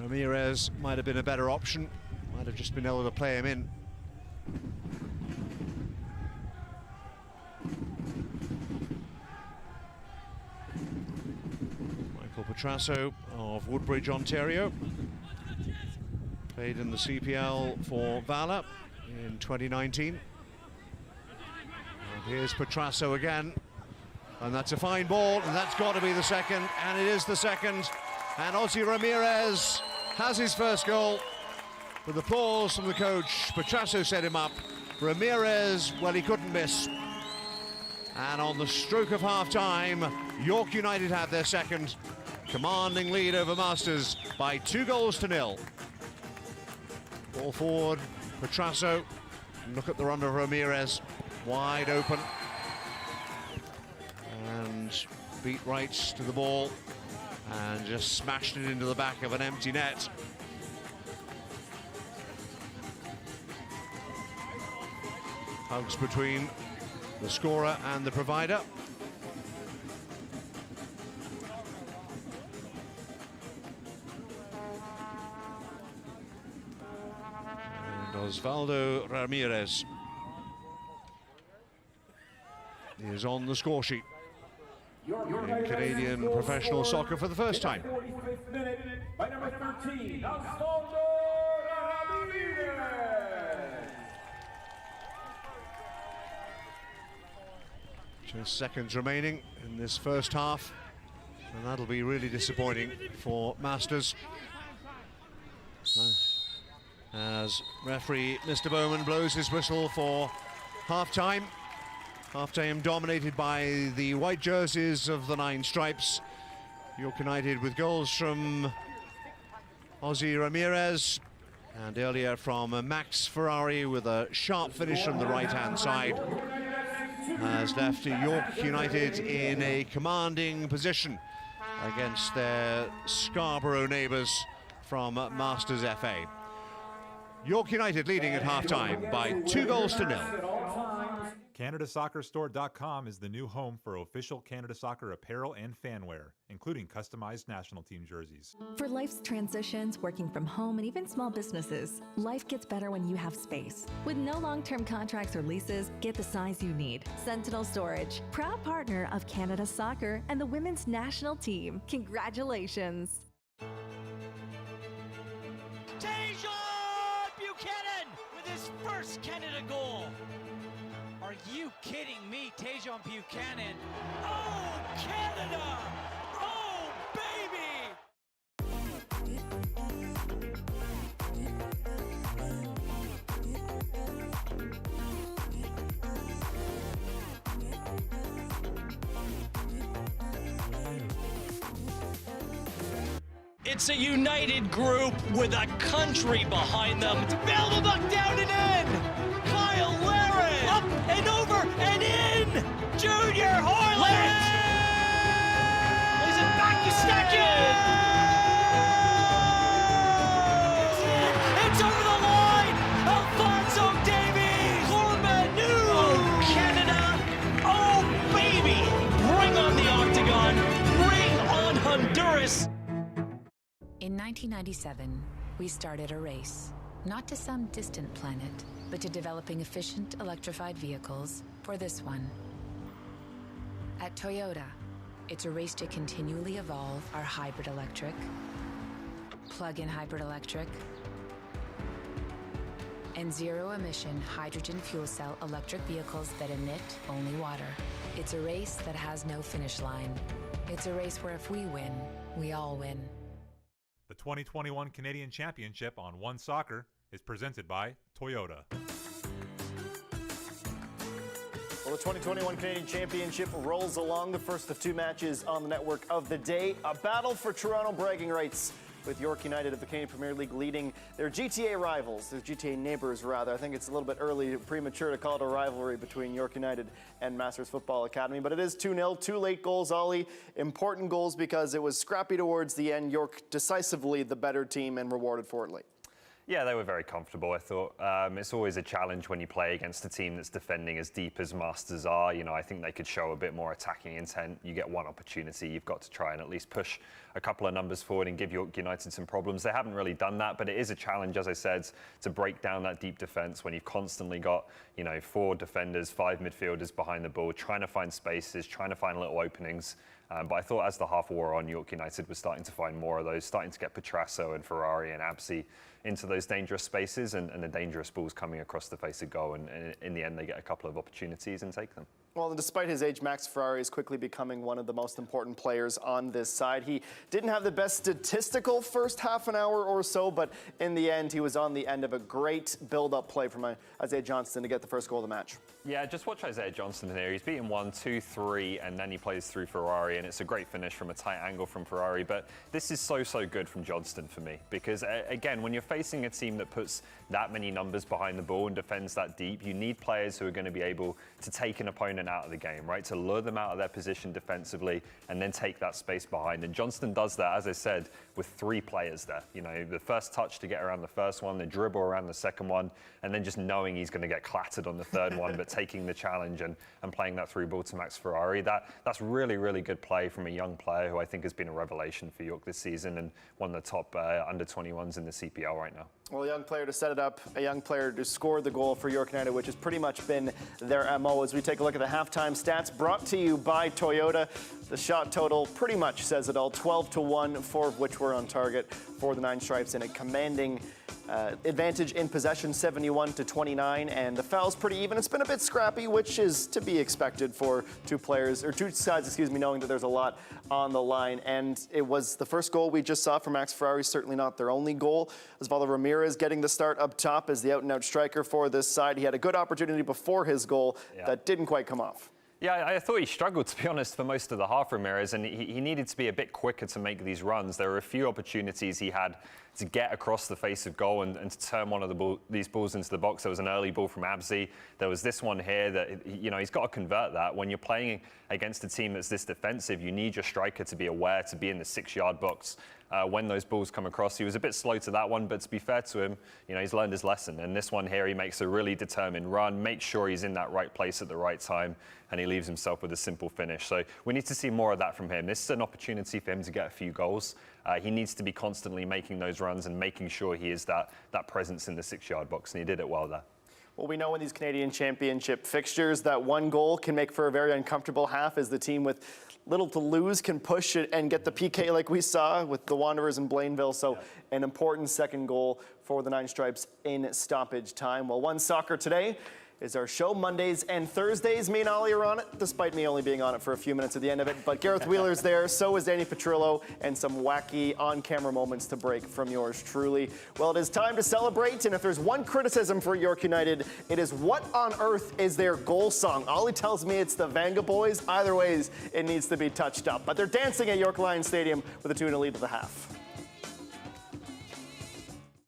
Ramirez might have been a better option, might have just been able to play him in. Petrasso of Woodbridge, Ontario. Played in the CPL for Vala in 2019. And here's Petrasso again. And that's a fine ball, and that's got to be the second, and it is the second. And Ozzy Ramirez has his first goal. With applause from the coach. Petrasso set him up. Ramirez, well, he couldn't miss. And on the stroke of half-time, York United have their second. Commanding lead over Masters by 2-0. Ball forward, Petrasso. Look at the run of Ramirez, wide open. And beat Wright to the ball and just smashed it into the back of an empty net. Hugs between the scorer and the provider. Osvaldo Ramirez is on the score sheet in Canadian professional soccer for the first time. 45th minute by number 13, Osvaldo Ramirez. Just seconds remaining in this first half. And that'll be really disappointing for Masters. As referee Mr. Bowman blows his whistle for half-time. Half-time dominated by the white jerseys of the Nine Stripes. York United with goals from Ozzy Ramirez and earlier from Max Ferrari with a sharp finish from the right-hand side has left York United in a commanding position against their Scarborough neighbours from Masters FA. York United leading at half-time by 2-0. CanadaSoccerStore.com is the new home for official Canada Soccer apparel and fanwear, including customized national team jerseys. For life's transitions, working from home, and even small businesses, life gets better when you have space. With no long-term contracts or leases, get the size you need. Sentinel Storage, proud partner of Canada Soccer and the women's national team. Congratulations! Tajon Buchanan with his first Canada goal. Are you kidding me, Tajon Buchanan? Oh, Canada! Oh, baby! It's a united group with a country behind them. Bail the buck down and in! Kyle Laren! Up and over and in! Junior Hoyland! Is it back to second? It's over the line! Alfonso Davies! Cormanu! Oh, Canada! Oh, baby! Bring on the octagon! Bring on Honduras! In 1997, we started a race, not to some distant planet, but to developing efficient electrified vehicles for this one. At Toyota, it's a race to continually evolve our hybrid electric, plug-in hybrid electric, and zero-emission hydrogen fuel cell electric vehicles that emit only water. It's a race that has no finish line. It's a race where if we win, we all win. The 2021 Canadian Championship on OneSoccer is presented by Toyota. Well, the 2021 Canadian Championship rolls along, the first of two matches on the network of the day. A battle for Toronto bragging rights, with York United of the Canadian Premier League leading their GTA rivals, their GTA neighbors rather. I think it's a little bit early, premature to call it a rivalry between York United and Masters Football Academy, but it is 2-0, two late goals, Ollie. Important goals because it was scrappy towards the end. York decisively the better team and rewarded for it late. Yeah, they were very comfortable, I thought. It's always a challenge when you play against a team that's defending as deep as Masters are. You know, I think they could show a bit more attacking intent. You get one opportunity, you've got to try and at least push a couple of numbers forward and give York United some problems. They haven't really done that, but it is a challenge, as I said, to break down that deep defence when you've constantly got, you know, 4 defenders, 5 midfielders behind the ball, trying to find spaces, trying to find little openings. But I thought as the half wore on, York United was starting to find more of those, starting to get Petrasso and Ferrari and Absi into those dangerous spaces and the dangerous balls coming across the face of goal. And in the end, they get a couple of opportunities and take them. Well, despite his age, Max Ferrari is quickly becoming one of the most important players on this side. He didn't have the best statistical first half an hour or so, but in the end, he was on the end of a great build-up play from Isaiah Johnston to get the first goal of the match. Yeah, just watch Isaiah Johnston here. He's beaten 1, 2, 3, and then he plays through Ferrari, and it's a great finish from a tight angle from Ferrari. But this is so good from Johnston for me, because again, when you're facing a team that puts that many numbers behind the ball and defends that deep, you need players who are going to be able to take an opponent out of the game, right? To lure them out of their position defensively and then take that space behind. And Johnston does that, as I said, with 3 players there. You know, the first touch to get around the first one, the dribble around the second one, and then just knowing he's going to get clattered on the third one, but taking the challenge and playing that through ball to Max Ferrari. That's really good play from a young player who I think has been a revelation for York this season and one of the top under 21s in the CPL right now. Well, a young player to set it up, a young player to score the goal for York United, which has pretty much been their MO. As we take a look at the halftime stats brought to you by Toyota, the shot total pretty much says it all, 12-1, 4 of which were on target for the Nine Stripes in a commanding advantage in possession, 71-29, and the foul's pretty even. It's been a bit scrappy, which is to be expected for two sides, knowing that there's a lot on the line. And it was the first goal we just saw from Max Ferrari, certainly not their only goal. Osvaldo Ramirez getting the start up top as the out-and-out striker for this side. He had a good opportunity before his goal that didn't quite come off. Yeah, I thought he struggled, to be honest, for most of the half, Ramirez, and he needed to be a bit quicker to make these runs. There were a few opportunities he had to get across the face of goal and to turn one of these balls into the box. There was an early ball from Abzi. There was this one here that, he's got to convert that. When you're playing against a team that's this defensive, you need your striker to be aware to be in the 6-yard box when those balls come across. He was a bit slow to that one, but to be fair to him, he's learned his lesson. And this one here, he makes a really determined run, makes sure he's in that right place at the right time, and he leaves himself with a simple finish. So we need to see more of that from him. This is an opportunity for him to get a few goals. He needs to be constantly making those runs and making sure he is that presence in the 6-yard box, and he did it well there. Well, we know in these Canadian Championship fixtures that one goal can make for a very uncomfortable half as the team with little to lose can push it and get the PK like we saw with the Wanderers in Blainville. So an important second goal for the Nine Stripes in stoppage time. Well, OneSoccer today is our show. Mondays and Thursdays, me and Ollie are on it, despite me only being on it for a few minutes at the end of it. But Gareth Wheeler's there, so is Danny Petrillo, and some wacky on-camera moments to break from yours truly. Well, it is time to celebrate, and if there's one criticism for York United, it is what on earth is their goal song? Ollie tells me it's the Vanga Boys. Either ways, it needs to be touched up. But they're dancing at York Lions Stadium with a 2-0 lead at the half.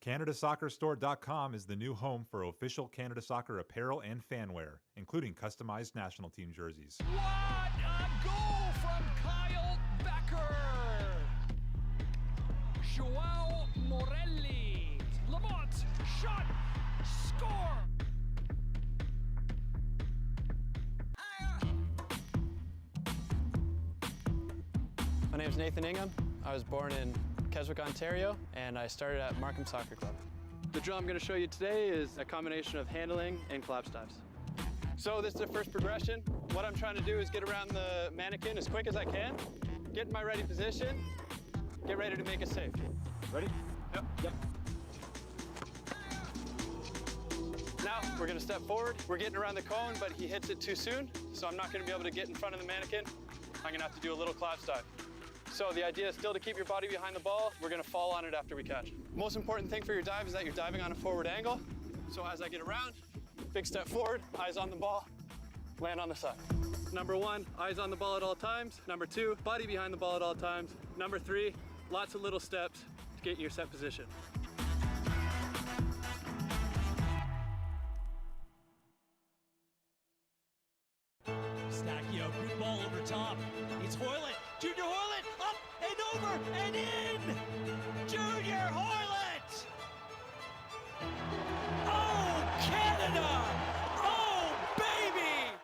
CanadaSoccerStore.com is the new home for official Canada Soccer apparel and fanwear, including customized national team jerseys. What a goal from Kyle Becker! Joao Morelli. Lamont, shot, score! My name is Nathan Ingham. I was born in Keswick, Ontario, and I started at Markham Soccer Club. The drill I'm going to show you today is a combination of handling and collapse dives. So this is the first progression. What I'm trying to do is get around the mannequin as quick as I can, get in my ready position, get ready to make a save. Ready? Yep. Now we're going to step forward. We're getting around the cone, but he hits it too soon, so I'm not going to be able to get in front of the mannequin. I'm going to have to do a little collapse dive. So the idea is still to keep your body behind the ball. We're going to fall on it after we catch. Most important thing for your dive is that you're diving on a forward angle. So as I get around, big step forward, eyes on the ball, land on the side. Number 1, eyes on the ball at all times. Number 2, body behind the ball at all times. Number 3, lots of little steps to get in your set position. Stacchio, good ball over top. It's Hoyland. Junior Hoyland, up and over and in! Junior Hoyland! Oh, Canada! Oh, baby!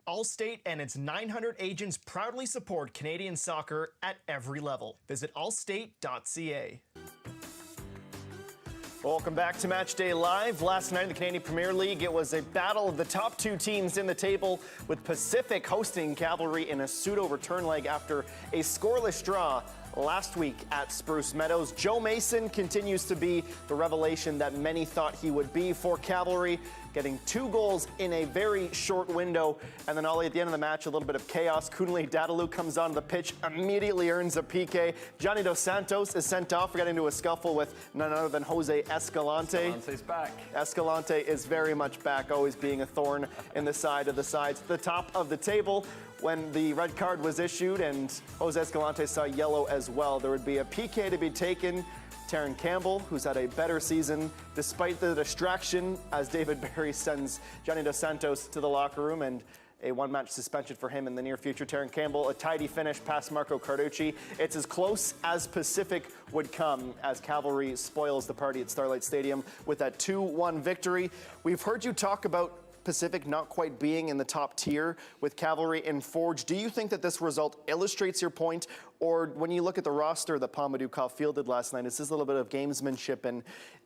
Allstate and its 900 agents proudly support Canadian soccer at every level. Visit allstate.ca. Welcome back to Matchday Live. Last night in the Canadian Premier League, it was a battle of the top two teams in the table, with Pacific hosting Cavalry in a pseudo return leg after a scoreless draw last week at Spruce Meadows. Joe Mason continues to be the revelation that many thought he would be for Cavalry, getting 2 goals in a very short window. And then Ollie, at the end of the match, a little bit of chaos. Kunle Dadalu comes onto the pitch, immediately earns a PK. Johnny Dos Santos is sent off. We got into a scuffle with none other than Jose Escalante. Escalante's back. Escalante is very much back, always being a thorn in the side of the sides. The top of the table, when the red card was issued and Jose Escalante saw yellow as well, there would be a PK to be taken. Taryn Campbell, who's had a better season despite the distraction, as David Barry sends Johnny Dos Santos to the locker room, and a one-match suspension for him in the near future. Taron Campbell, a tidy finish past Marco Carducci. It's as close as Pacific would come as Cavalry spoils the party at Starlight Stadium with that 2-1 victory. We've heard you talk about Pacific not quite being in the top tier with Cavalry and Forge. Do you think that this result illustrates your point? Or when you look at the roster that Pamadou fielded last night, it's just a little bit of gamesmanship, and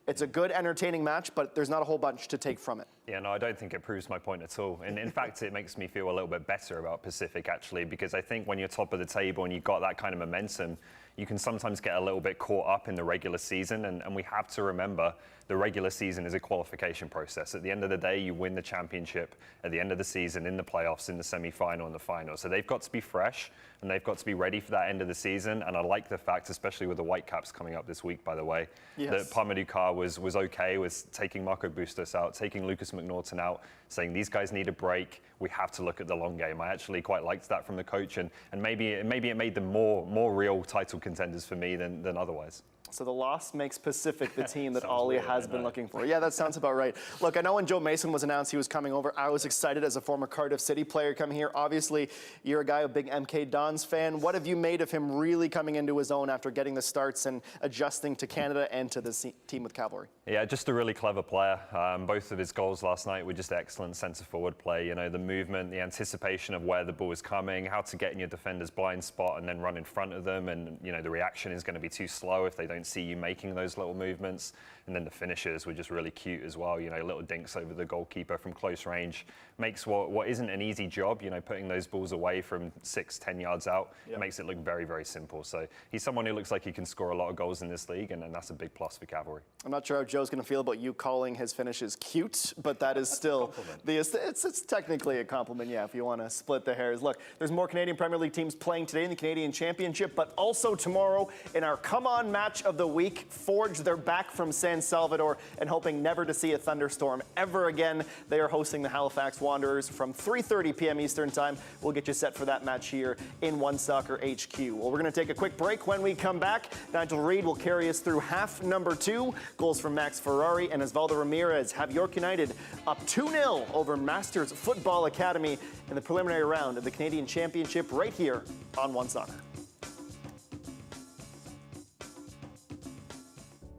it's a good, entertaining match, but there's not a whole bunch to take from it. Yeah, no, I don't think it proves my point at all. And in fact, it makes me feel a little bit better about Pacific, actually, because I think when you're top of the table and you've got that kind of momentum, you can sometimes get a little bit caught up in the regular season, and we have to remember the regular season is a qualification process. At the end of the day, you win the championship at the end of the season, in the playoffs, in the semi-final and the final. So they've got to be fresh, and they've got to be ready for that end of the season. And I like the fact, especially with the Whitecaps coming up this week, by the way, that Pamadou was okay with taking Marco Bustos out, taking Lucas McNaughton out, saying these guys need a break. We have to look at the long game. I actually quite liked that from the coach, and maybe it made them more real title contenders for me than otherwise. So the loss makes Pacific the team that Ollie has been looking for. Yeah, that sounds about right. Look, I know when Joe Mason was announced he was coming over, I was excited as a former Cardiff City player coming here. Obviously, you're a guy, a big MK Dons fan. What have you made of him really coming into his own after getting the starts and adjusting to Canada and to the team with Cavalry? Yeah, just a really clever player. Both of his goals last night were just excellent centre-forward play. You know, the movement, the anticipation of where the ball is coming, how to get in your defender's blind spot and then run in front of them. And, you know, the reaction is going to be too slow if they don't see you making those little movements. And then the finishes were just really cute as well. You know, little dinks over the goalkeeper from close range makes what isn't an easy job, you know, putting those balls away from 6-10 yards out, makes it look very, very simple. So he's someone who looks like he can score a lot of goals in this league, and that's a big plus for Cavalry. I'm not sure how Joe's going to feel about you calling his finishes cute, but that is still it's technically a compliment, yeah, if you want to split the hairs. Look, there's more Canadian Premier League teams playing today in the Canadian Championship, but also tomorrow in our Come On match of the week. Forge, they're back from San Salvador and hoping never to see a thunderstorm ever again. They are hosting the Halifax Wanderers from 3:30 p.m. Eastern Time. We'll get you set for that match here in OneSoccer HQ. Well, we're going to take a quick break. When we come back, Nigel Reid will carry us through half number 2. Goals from Max Ferrari and Osvaldo Ramirez have York United up 2-0 over Masters Football Academy in the preliminary round of the Canadian Championship right here on OneSoccer.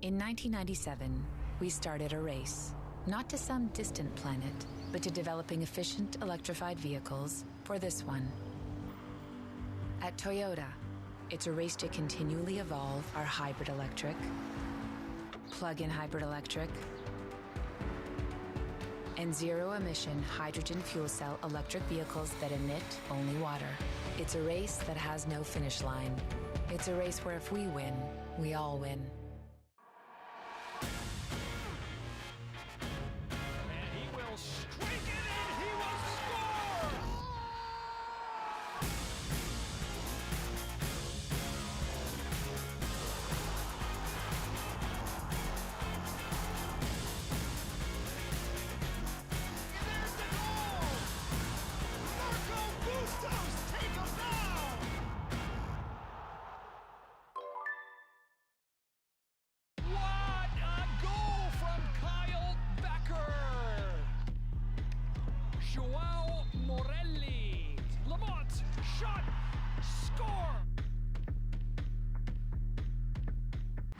In 1997, we started a race, not to some distant planet, but to developing efficient electrified vehicles for this one. At Toyota, it's a race to continually evolve our hybrid electric, plug-in hybrid electric, and zero-emission hydrogen fuel cell electric vehicles that emit only water. It's a race that has no finish line. It's a race where if we win, we all win.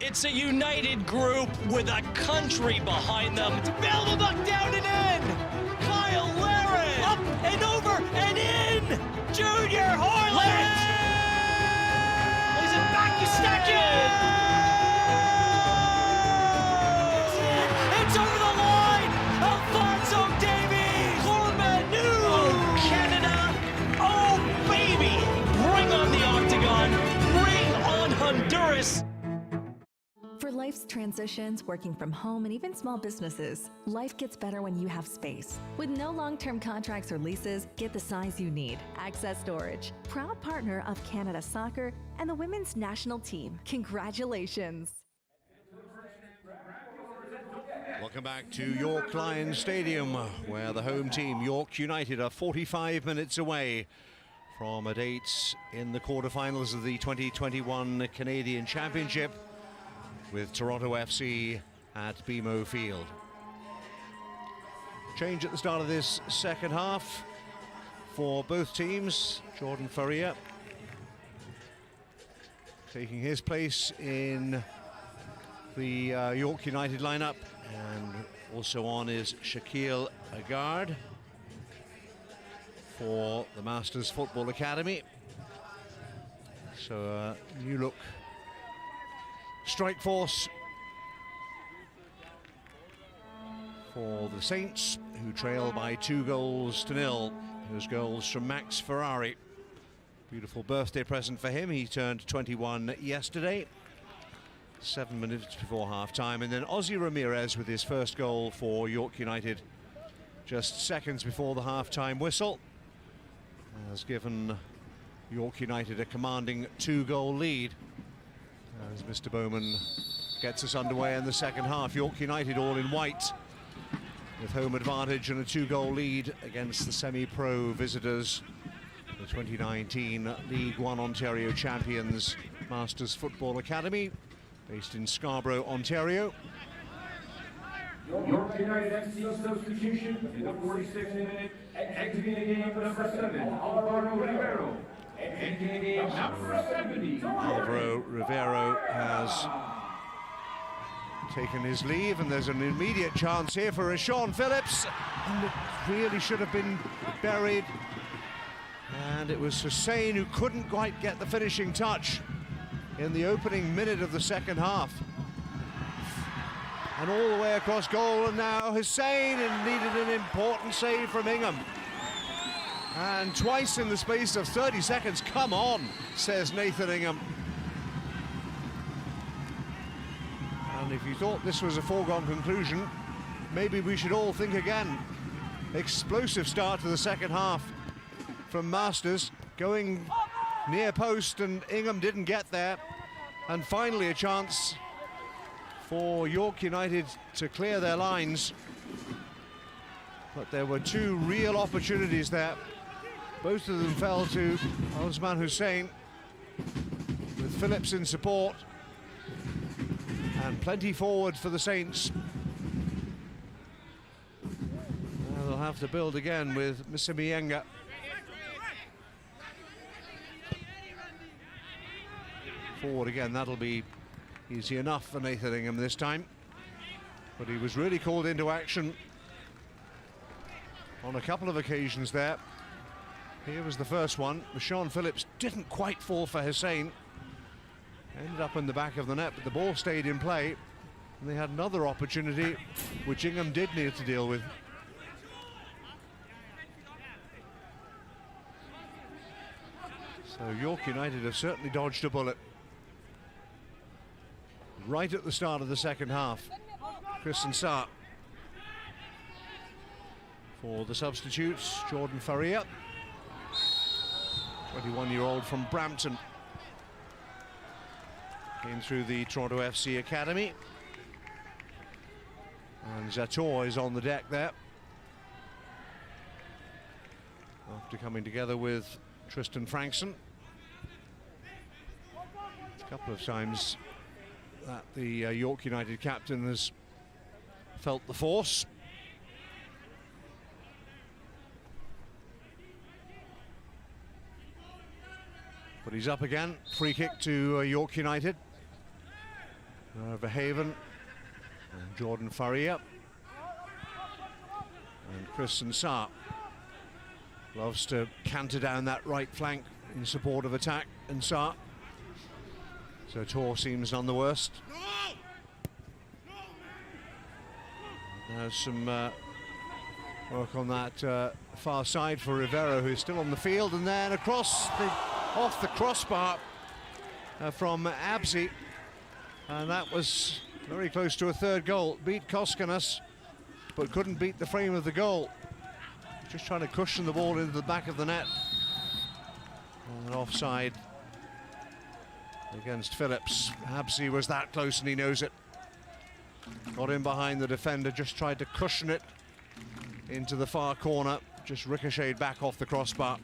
It's a united group with a country behind them. Bellebuck down and in! Kyle Laren! Up and over and in! Junior Harlan! Lays it back to Stacken! It's over the line! Alfonso Davies! Cormanu! Oh, Canada! Oh, baby! Bring on the octagon! Bring on Honduras! For life's transitions, working from home, and even small businesses, life gets better when you have space. With no long-term contracts or leases, get the size you need. Access Storage, proud partner of Canada Soccer and the women's national team. Congratulations. Welcome back to York Lions Stadium, where the home team, York United, are 45 minutes away from a date in the quarterfinals of the 2021 Canadian Championship, with Toronto FC at BMO Field. Change at the start of this second half. for both teams. Jordan Furrier taking his place in the York United lineup, and also on is Shaquille Agard for the Masters Football Academy. So new look strike force for the Saints, who trail by 2-0. Those goals from Max Ferrari. Beautiful birthday present for him. He turned 21 yesterday, 7 minutes before half-time. And then Ozzy Ramirez with his first goal for York United just seconds before the half-time whistle has given York United a commanding 2-goal lead as Mr. Bowman gets us underway in the second half. York United all in white with home advantage and a 2-goal lead against the semi-pro visitors, the 2019 League One Ontario champions Masters Football Academy, based in Scarborough, Ontario. York United FC substitution in the 46th minute, exiting the game for number 7, Alvaro Rivero. Exiting the game number 70. Alvaro Rivero has taken his leave, and there's an immediate chance here for Sean Phillips, and it really should have been buried. And it was Hussein who couldn't quite get the finishing touch in the opening minute of the second half. And all the way across goal, and now Hussein, and needed an important save from Ingham. And twice in the space of 30 seconds, come on, says Nathan Ingham. And if you thought this was a foregone conclusion, maybe we should all think again. Explosive start to the second half from Masters, going near post, and Ingham didn't get there. And finally a chance for York United to clear their lines. But there were two real opportunities there. Both of them fell to Osman Hussein, with Phillips in support. And plenty forward for the Saints. Now they'll have to build again with Misimiyenga. Forward again, that'll be easy enough for Nathan Ingham this time. But he was really called into action on a couple of occasions there. Here was the first one. Sean Phillips didn't quite fall for Hussein. Ended up in the back of the net, but the ball stayed in play. And they had another opportunity, which Ingham did need to deal with. So York United have certainly dodged a bullet. Right at the start of the second half, Kristen Saar for the substitutes, Jordan Furrier, 21-year-old from Brampton. Came through the Toronto FC Academy. And Zator is on the deck there, after coming together with Tristan Frankson. A couple of times that the York United captain has felt the force. But he's up again. Free kick to York United. Verhaven and Jordan Furrier. And Kristen Saar loves to canter down that right flank in support of attack, and Saar. So Tor seems none the worst. There's some work on that far side for Rivero, who's still on the field, and then across off the crossbar from Absi, and that was very close to a third goal. Beat Koskanas, but couldn't beat the frame of the goal. Just trying to cushion the ball into the back of the net. And offside against Phillips. Absi was that close, and he knows it. Got in behind the defender, just tried to cushion it into the far corner, just ricocheted back off the crossbar.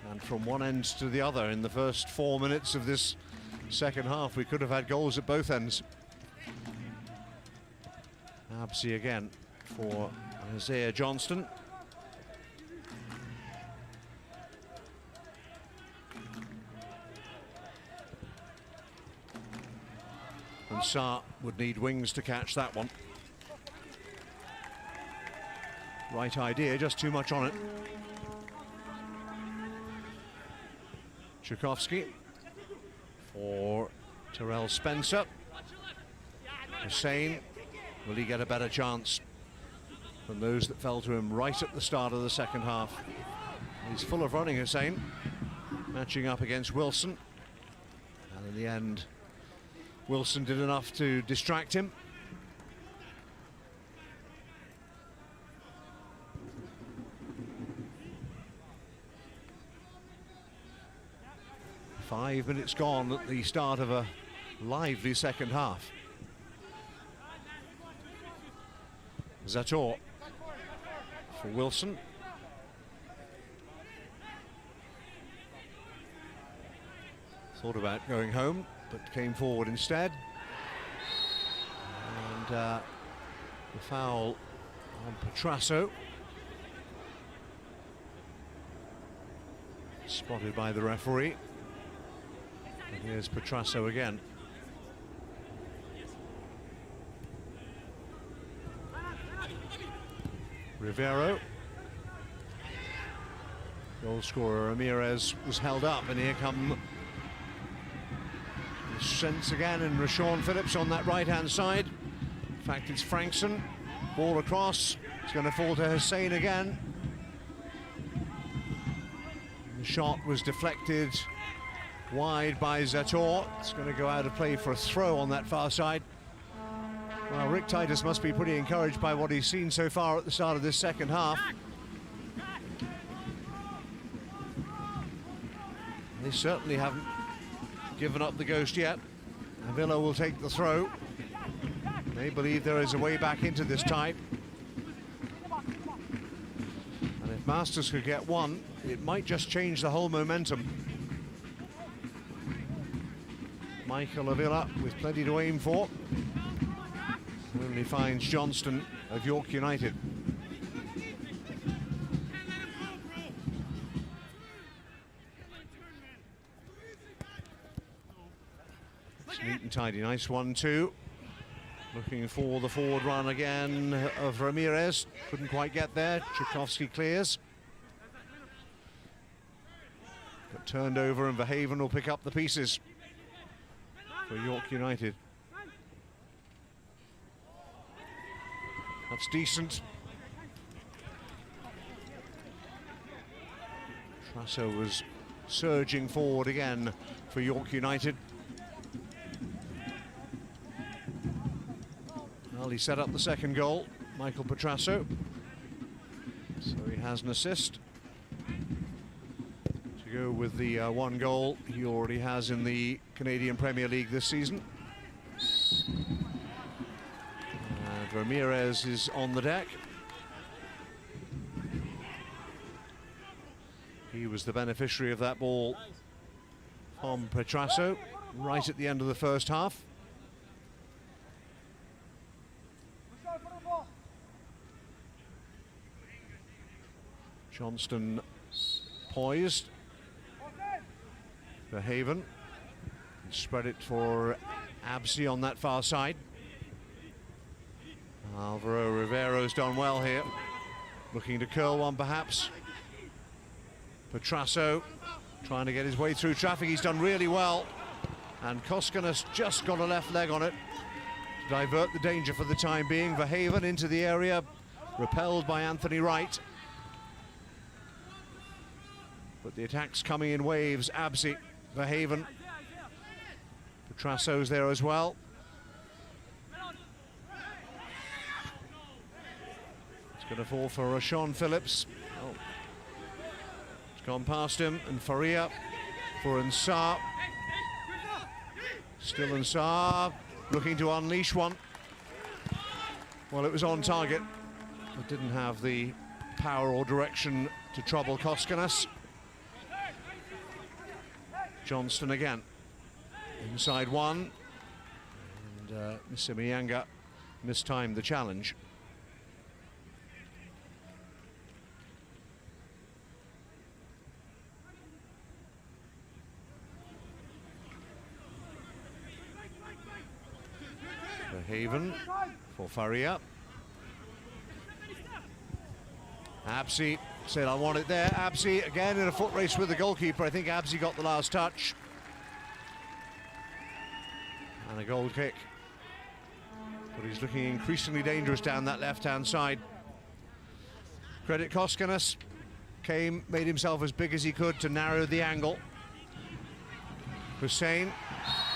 And from one end to the other in the first 4 minutes of this second half, we could have had goals at both ends. Absi again for Isaiah Johnston. And Saar would need wings to catch that one. Right idea, just too much on it. Tchaikovsky for Terrell Spencer. Hussein, will he get a better chance than those that fell to him right at the start of the second half? He's full of running, Hussein, matching up against Wilson. And in the end, Wilson did enough to distract him. Five minutes gone at the start of a lively second half. Zator for Wilson. Thought about going home, but came forward instead. And the foul on Petrasso. Spotted by the referee. And here's Petrasso again. Rivero. Goal scorer Ramirez was held up, and here come the strengths again, and Rashawn Phillips on that right-hand side. In fact, it's Frankson. Ball across. It's going to fall to Hussein again. The shot was deflected wide by Zator. It's going to go out of play for a throw on that far side. Well, Rick Titus must be pretty encouraged by what he's seen so far at the start of this second half. They certainly haven't given up the ghost yet. Avila will take the throw. They believe there is a way back into this tie. And if Masters could get one, it might just change the whole momentum. Michael Avila with plenty to aim for. Only finds Johnston of York United. It's neat and tidy, nice 1-2. Looking for the forward run again of Ramirez. Couldn't quite get there. Tchaikovsky clears. But turned over, and Verhaven will pick up the pieces for York United. That's decent. Trasso was surging forward again for York United. Well, he set up the second goal, Michael Petrasso. So he has an assist to go with the one goal he already has in the Canadian Premier League this season. Ramirez is on the deck. He was the beneficiary of that ball from Petrasso right at the end of the first half. Johnston poised. Verhaven spread it for Absi on that far side. Alvaro Rivero's done well here. Looking to curl one perhaps. Petrasso trying to get his way through traffic. He's done really well. And Koskanas just got a left leg on it to divert the danger for the time being. Verhaven into the area, repelled by Anthony Wright. But the attack's coming in waves. Absi, Verhaven. Petrasso's there as well. Going to fall for Rashawn Phillips. Oh. It's gone past him, and Faria for Ansar. Still Ansar looking to unleash one. Well, it was on target. It didn't have the power or direction to trouble Koskanas. Johnston again. Inside one. And Misimiyanga mistimed the challenge. Haven for Faria. Absi said, I want it there. Absi again in a foot race with the goalkeeper. I think Absi got the last touch. And a goal kick. But he's looking increasingly dangerous down that left-hand side. Credit Koskinas. Made himself as big as he could to narrow the angle. Hussein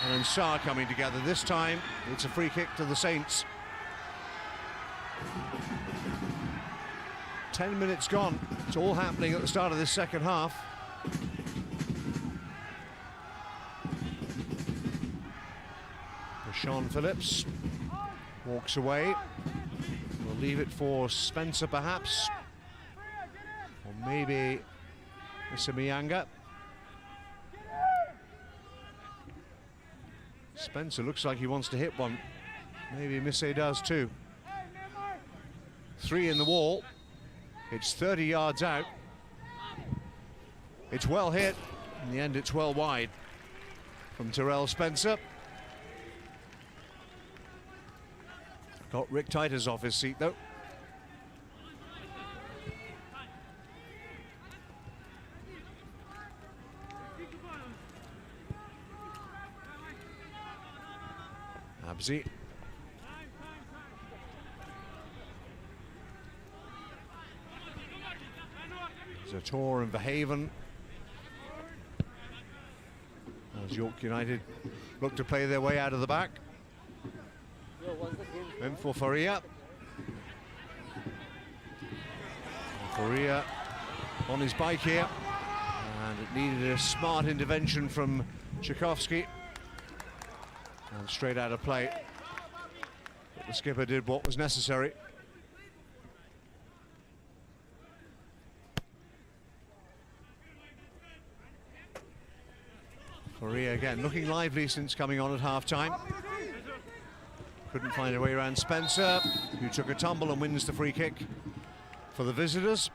and Sarr coming together. This time it's a free kick to the Saints. 10 minutes gone. It's all happening at the start of this second half. Sean Phillips walks away. We'll leave it for Spencer perhaps. Or maybe Mr. Miyanga. Spencer looks like he wants to hit one. Maybe Misse does too. 3 in the wall. It's 30 yards out. It's well hit. In the end, it's well wide from Terrell Spencer. Got Rick Titus off his seat though. Absi. Zator and Verhaven. As York United look to play their way out of the back. In for Faria. Faria on his bike here. And it needed a smart intervention from Tchaikovsky. And straight out of play. But the skipper did what was necessary. Faria again looking lively since coming on at half-time. Couldn't find a way around Spencer, who took a tumble and wins the free kick for the visitors.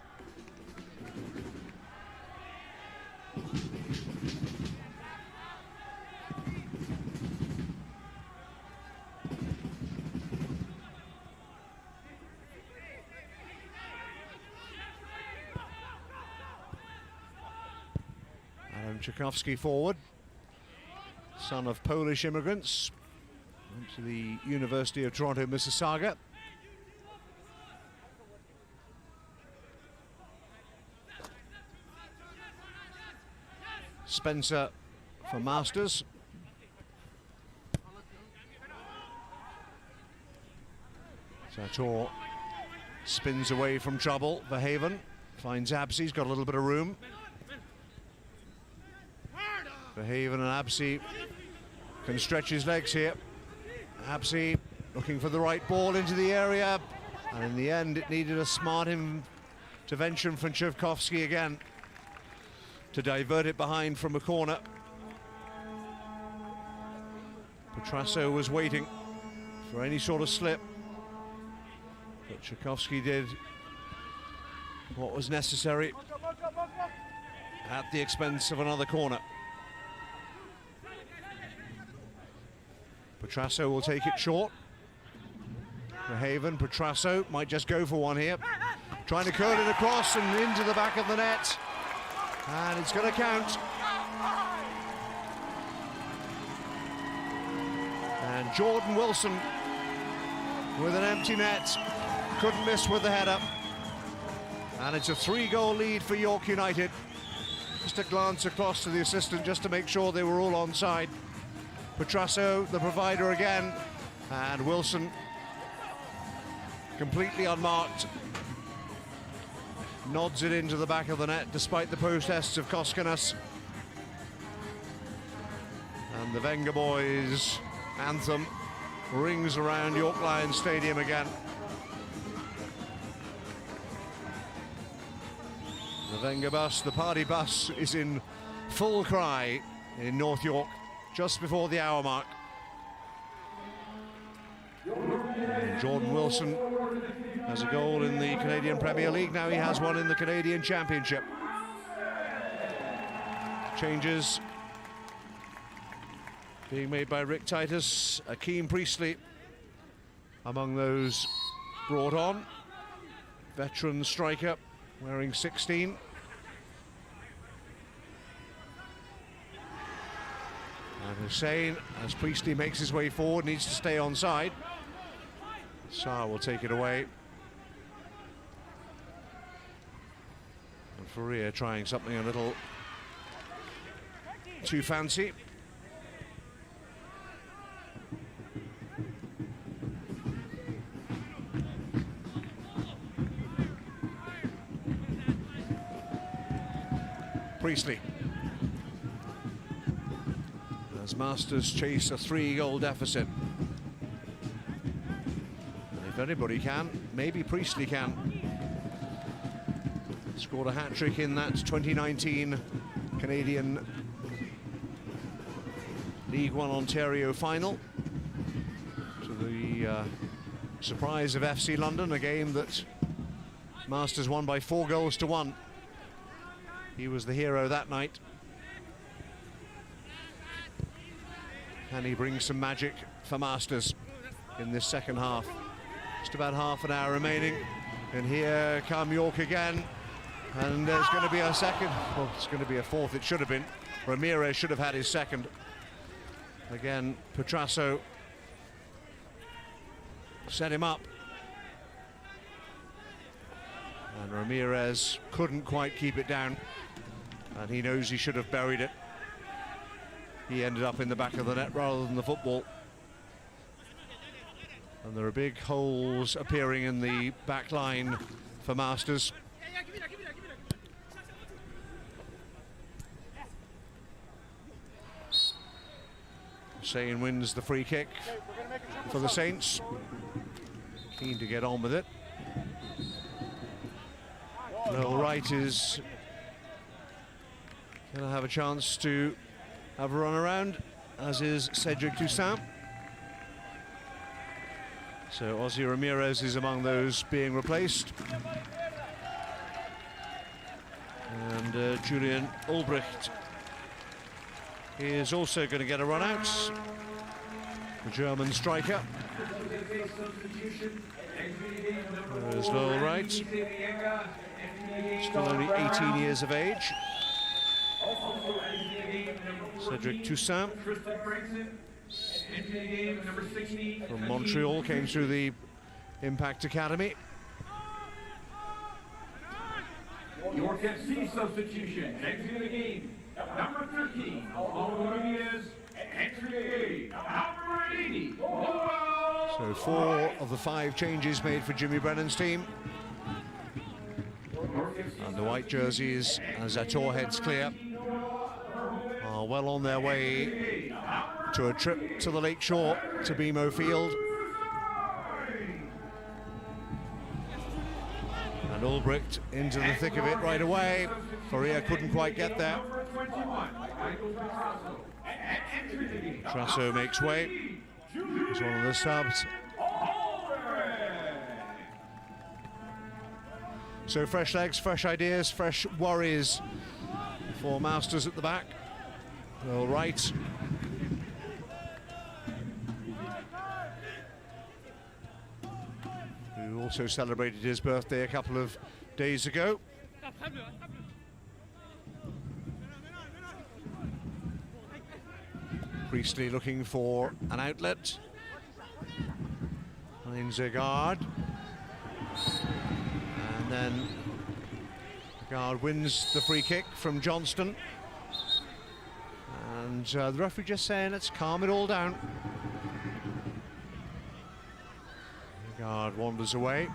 Adam Tchaikovsky forward, son of Polish immigrants. Went to the University of Toronto, Mississauga. Spencer for Masters. Zator spins away from trouble. Verhaven finds Absi, he's got a little bit of room. Verhaven and Absi can stretch his legs here. Absi looking for the right ball into the area, and in the end it needed a smart intervention from Tchaikovsky again to divert it behind from a corner. Petrasso was waiting for any sort of slip, but Tchaikovsky did what was necessary at the expense of another corner. Petrasso will take it short. Verhaven, Petrasso might just go for one here. Trying to curl it across and into the back of the net. And it's going to count. And Jordan Wilson with an empty net. Couldn't miss with the header. And it's a 3-goal lead for York United. Just a glance across to the assistant just to make sure they were all onside. Petrasso, the provider again, and Wilson completely unmarked. Nods it into the back of the net despite the protests of Koskinas. And the Venga Boys anthem rings around York Lions Stadium again. The Venga bus, the party bus, is in full cry in North York just before the hour mark. And Jordan Wilson has a goal in the Canadian Premier League. Now he has one in the Canadian Championship. Changes being made by Rick Titus. Akeem Priestley among those brought on. Veteran striker wearing 16. And Hussein, as Priestley makes his way forward, needs to stay onside. Sarr will take it away. And Faria trying something a little too fancy. Priestley. As Masters chase a 3-goal deficit. And if anybody can, maybe Priestley can. Scored a hat-trick in that 2019 Canadian League One Ontario final. To the surprise of FC London, a game that Masters won by 4-1. He was the hero that night. And he brings some magic for Masters in this second half. Just about half an hour remaining. And here come York again. And there's going to be a second. Well, it's going to be a fourth. It should have been. Ramirez should have had his second. Again, Petrasso set him up. And Ramirez couldn't quite keep it down. And he knows he should have buried it. He ended up in the back of the net rather than the football. And there are big holes appearing in the back line for Masters. Hussein wins the free kick for the Saints. Keen to get on with it. Noel Wright is going to have a chance to have a run around, as is Cedric Toussaint. So Ozzy Ramirez is among those being replaced. And Julian Ulbricht is also going to get a run out. The German striker. There's Noel Wright. Still only 18 years of age. Cedric Toussaint from Montreal came through the Impact Academy. York FC substitution, exiting the game, number 13, Paulo Ramirez, entering the game, number 80, So 4 of the 5 changes made for Jimmy Brennan's team. And the white jerseys, as Zator heads clear, are well on their way to a trip to the Lake Shore to BMO Field. And Ulbricht into the thick of it right away. Faria couldn't quite get there. Trasso makes way. He's one of the subs. So fresh legs, fresh ideas, fresh worries for Masters at the back. All right. Who also celebrated his birthday a couple of days ago. Priestley looking for an outlet. Finds a guard. And then the guard wins the free kick from Johnston. And the referee just saying, let's calm it all down. The guard wanders away.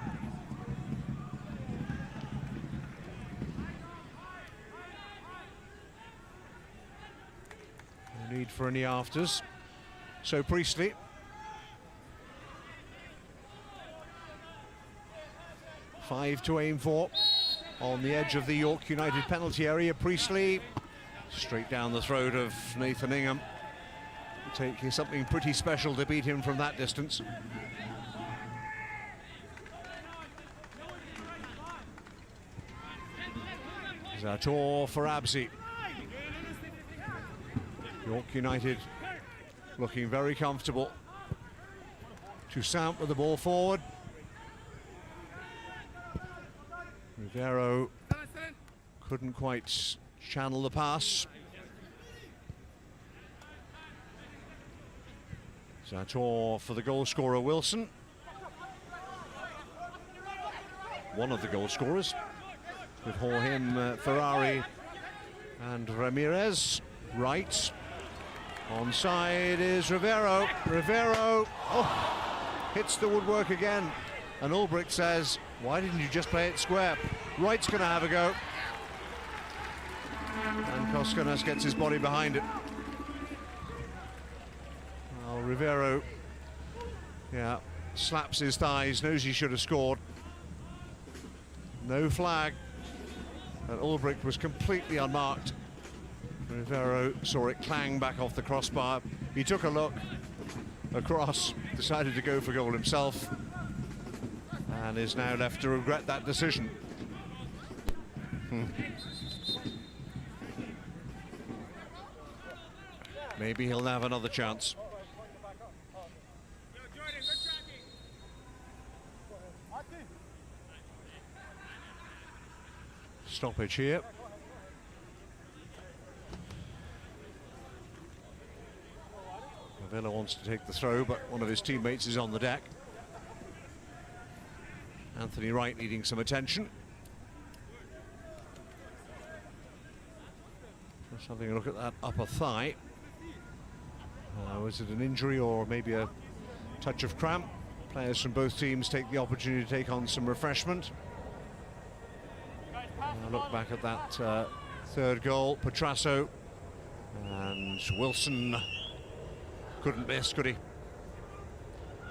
No need for any afters. So Priestley. Five to aim for on the edge of the York United penalty area. Priestley straight down the throat of Nathan Ingham. Taking something pretty special to beat him from that distance. Zator for Absi. York United looking very comfortable. Toussaint with the ball forward. Rivero couldn't quite channel the pass. Zator for the goal scorer Wilson. One of the goal scorers. Before him, Ferrari and Ramirez. Right. Onside is Rivero. Rivero hits the woodwork again. And Ulbricht says, why didn't you just play it square? Wright's going to have a go. And Koskanas gets his body behind it. Well, Rivero, slaps his thighs, knows he should have scored. No flag. And Ulbricht was completely unmarked. Rivero saw it clang back off the crossbar. He took a look across, decided to go for goal himself, and is now left to regret that decision. Maybe he'll have another chance. Stoppage here. Villa wants to take the throw, but one of his teammates is on the deck. Anthony Wright needing some attention. Just having a look at that upper thigh. Was it an injury or maybe a touch of cramp? Players from both teams take the opportunity to take on some refreshment. Look back at that third goal. Petrasso and Wilson couldn't miss, could he?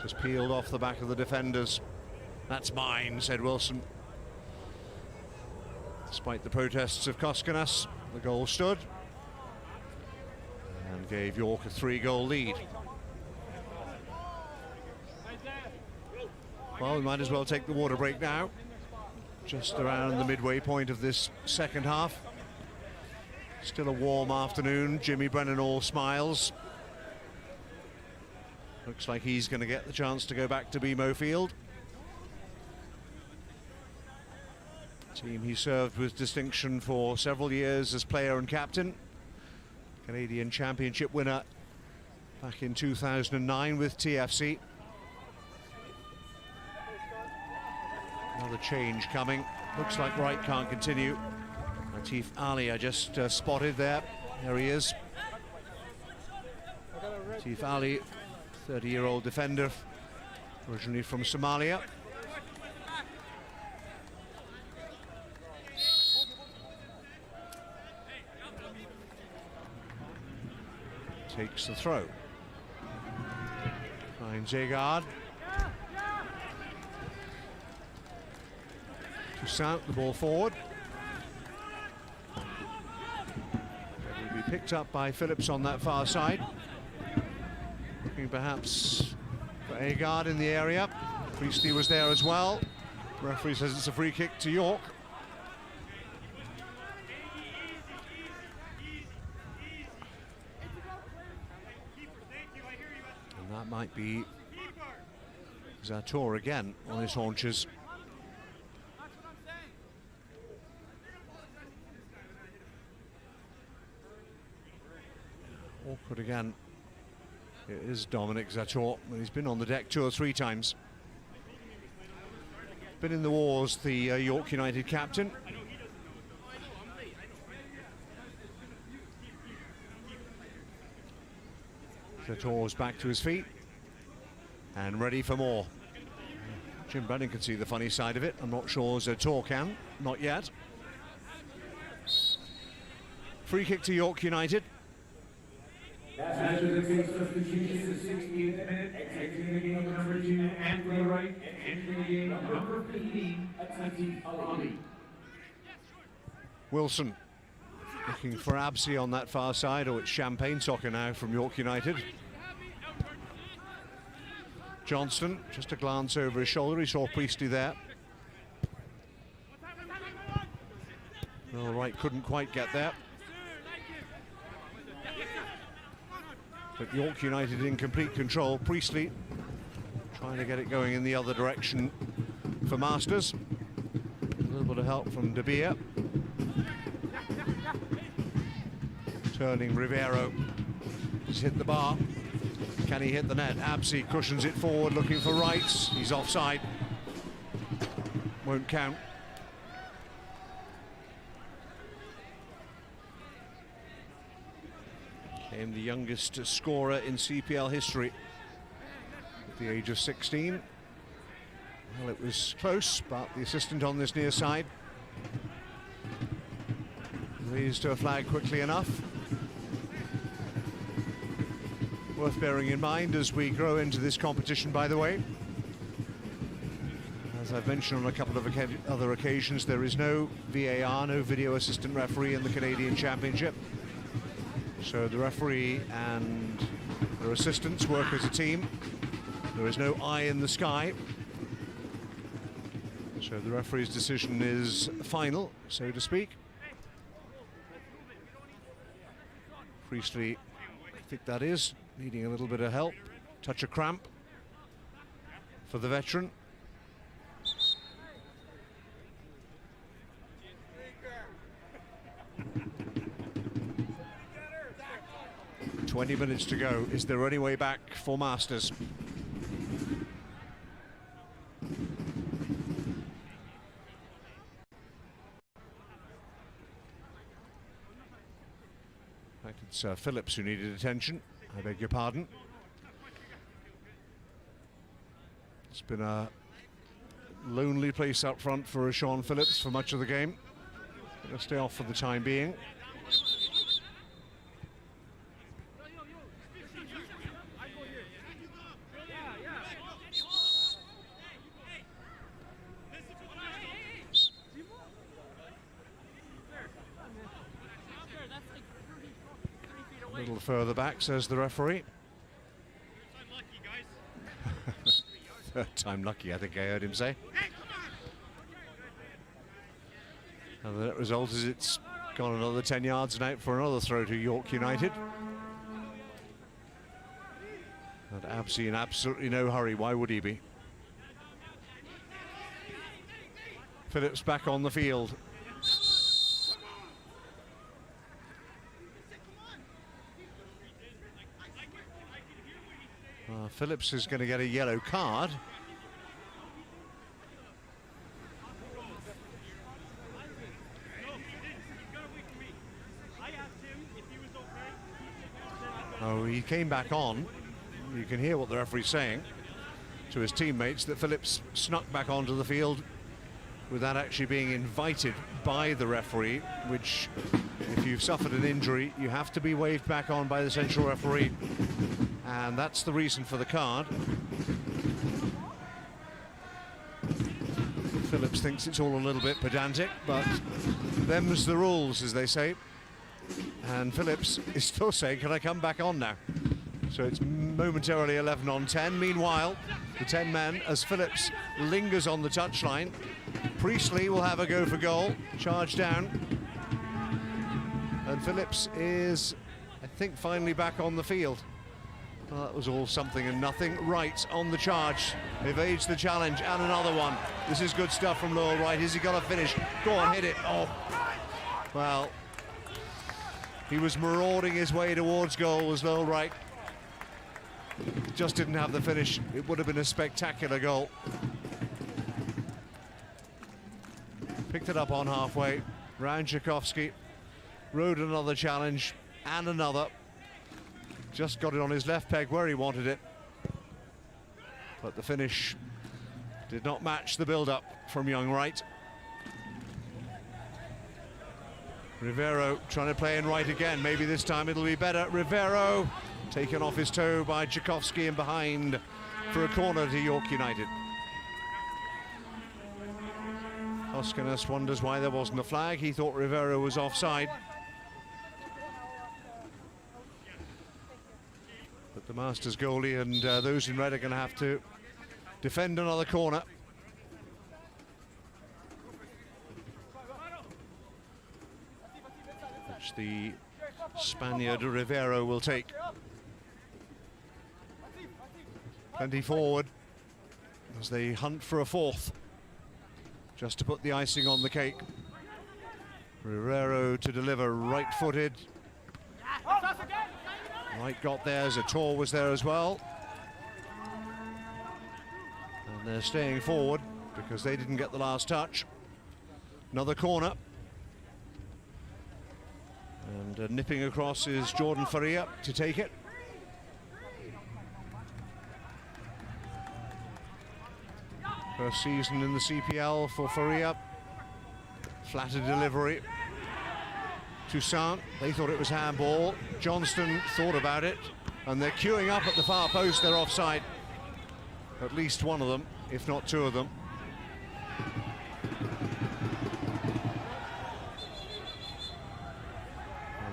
Just peeled off the back of the defenders. That's mine, said Wilson. Despite the protests of Koskanas, the goal stood and gave York a 3-goal lead. Well, we might as well take the water break now. Just around the midway point of this second half. Still a warm afternoon. Jimmy Brennan all smiles. Looks like he's going to get the chance to go back to BMO Field. Team he served with distinction for several years as player and captain. Canadian Championship winner back in 2009 with TFC. Another change coming. Looks like Wright can't continue. Latif Ali I just spotted there. There he is. Latif Ali, 30-year-old defender, originally from Somalia. Takes the throw. Finds Agard. Toussaint, the ball forward. It will be picked up by Phillips on that far side. Looking perhaps for Agard in the area. Priestley was there as well. Referee says it's a free kick to York. And that might be Zator again on his haunches. Awkward again. It is Dominic Zator. He's been on the deck 2 or 3 times. Been in the wars, the York United captain. Zator's back to his feet and ready for more. Jim Brennan can see the funny side of it. I'm not sure Zator can. Not yet. Free kick to York United. After the big substitution, the 60th minute, exiting the game number 2, Anthony Wright, and entering the game number 15, Latif Ali. Wilson looking for Absi on that far side. Oh, it's champagne soccer now from York United. Johnston, just a glance over his shoulder. He saw Priestley there. Well, Wright couldn't quite get there. But York United in complete control. Priestley trying to get it going in the other direction for Masters. A little bit of help from De Beer. Turning Rivero. He's hit the bar. Can he hit the net? Absey cushions it forward, looking for Wright. He's offside. Won't count. Became the youngest scorer in CPL history at the age of 16. Well, it was close, but the assistant on this near side raised to a flag quickly enough. Worth bearing in mind as we grow into this competition, by the way. As I've mentioned on a couple of other occasions, there is no VAR, no video assistant referee in the Canadian Championship. So the referee and their assistants work as a team. There is no eye in the sky. So the referee's decision is final, so to speak. Priestley, I think that is, needing a little bit of help. Touch of cramp for the veteran. "20 minutes to go. Is there any way back for Masters?" In fact, it's Phillips who needed attention. I beg your pardon. It's been a lonely place up front for Sean Phillips for much of the game. Gonna stay off for the time being. A little further back, says the referee. Third time lucky, I think I heard him say. And the net result is it's gone another 10 yards and out for another throw to York United. And Absey in absolutely no hurry. Why would he be? Phillips back on the field. Phillips is going to get a yellow card. Oh, he came back on. You can hear what the referee's saying to his teammates, that Phillips snuck back onto the field without actually being invited by the referee, which, if you've suffered an injury, you have to be waved back on by the central referee. And that's the reason for the card. Phillips thinks it's all a little bit pedantic, but them's the rules, as they say. And Phillips is still saying, can I come back on now? So it's momentarily 11 on 10. Meanwhile, the 10 men, as Phillips lingers on the touchline, Priestley will have a go for goal, charge down. And Phillips is, I think, finally back on the field. Well, that was all something and nothing. Wright on the charge, evades the challenge, and another one. This is good stuff from Lowell Wright. Is he going to finish? Go on, hit it. Oh, well, he was marauding his way towards goal, was Lowell Wright. Just didn't have the finish. It would have been a spectacular goal. Picked it up on halfway. Round Tchaikovsky, rode another challenge, and another. Just got it on his left peg where he wanted it. But the finish did not match the build-up from young Wright. Rivero trying to play in right again. Maybe this time it'll be better. Rivero taken off his toe by Tchaikovsky and behind for a corner to York United. Hoskinus wonders why there wasn't a flag. He thought Rivero was offside. But the Masters goalie and those in red are going to have to defend another corner. which the Spaniard Rivero will take. Plenty forward as they hunt for a fourth, just to put the icing on the cake. Rivero to deliver, right-footed. Right got there, Zator was there as well. And they're staying forward because they didn't get the last touch. Another corner. And nipping across is Jordan Faria to take it. First season in the CPL for Faria. Flatter delivery. Toussaint, they thought it was handball. Johnston thought about it. And they're queuing up at the far post, they're offside. At least one of them, if not two of them.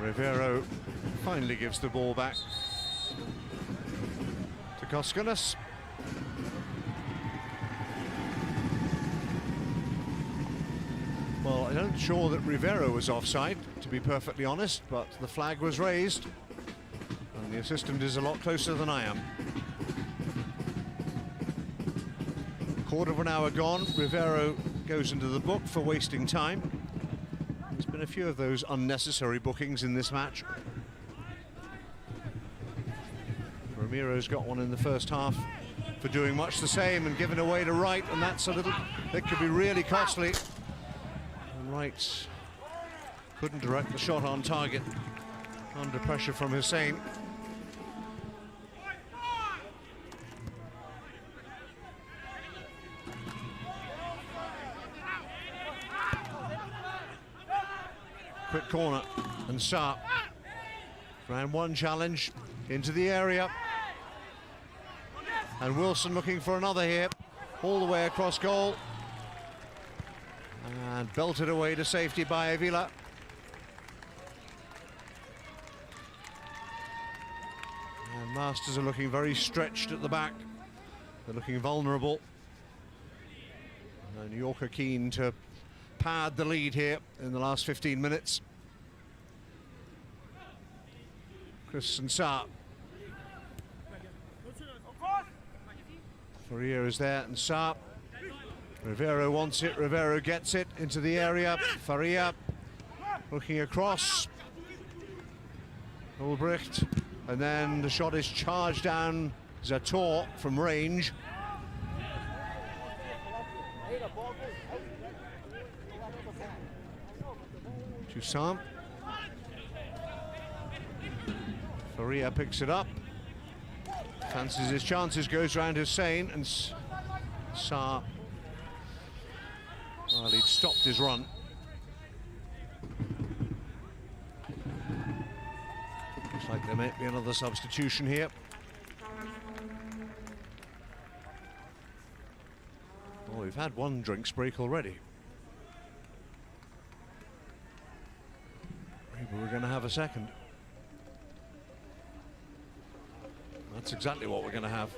Rivero finally gives the ball back to Koskanas. Well, I'm not sure that Rivero was offside, to be perfectly honest, but the flag was raised, and the assistant is a lot closer than I am. Quarter of an hour gone, Rivero goes into the book for wasting time. There's been a few of those unnecessary bookings in this match. Ramiro's got one in the first half for doing much the same and giving away to Wright, and that's a little, that could be really costly. And Wright couldn't direct the shot on target under pressure from Hussein. Quick corner, and Saar ran one challenge into the area, and Wilson looking for another here, all the way across goal, and belted away to safety by Avila. And Masters are looking very stretched at the back. They're looking vulnerable. And New York are keen to pad the lead here in the last 15 minutes. Chris and Saar. Faria is there, and Saar. Rivero wants it, Rivero gets it into the area. Faria looking across. Ulbricht, and then the shot is charged down. Zator from range. Toussaint. Faria picks it up. Fancies his chances, goes round Hussein, and Saar. Well, he'd stopped his run. Looks like there might be another substitution here. Oh, we've had one drinks break already. Maybe we're going to have a second. That's exactly what we're going to have.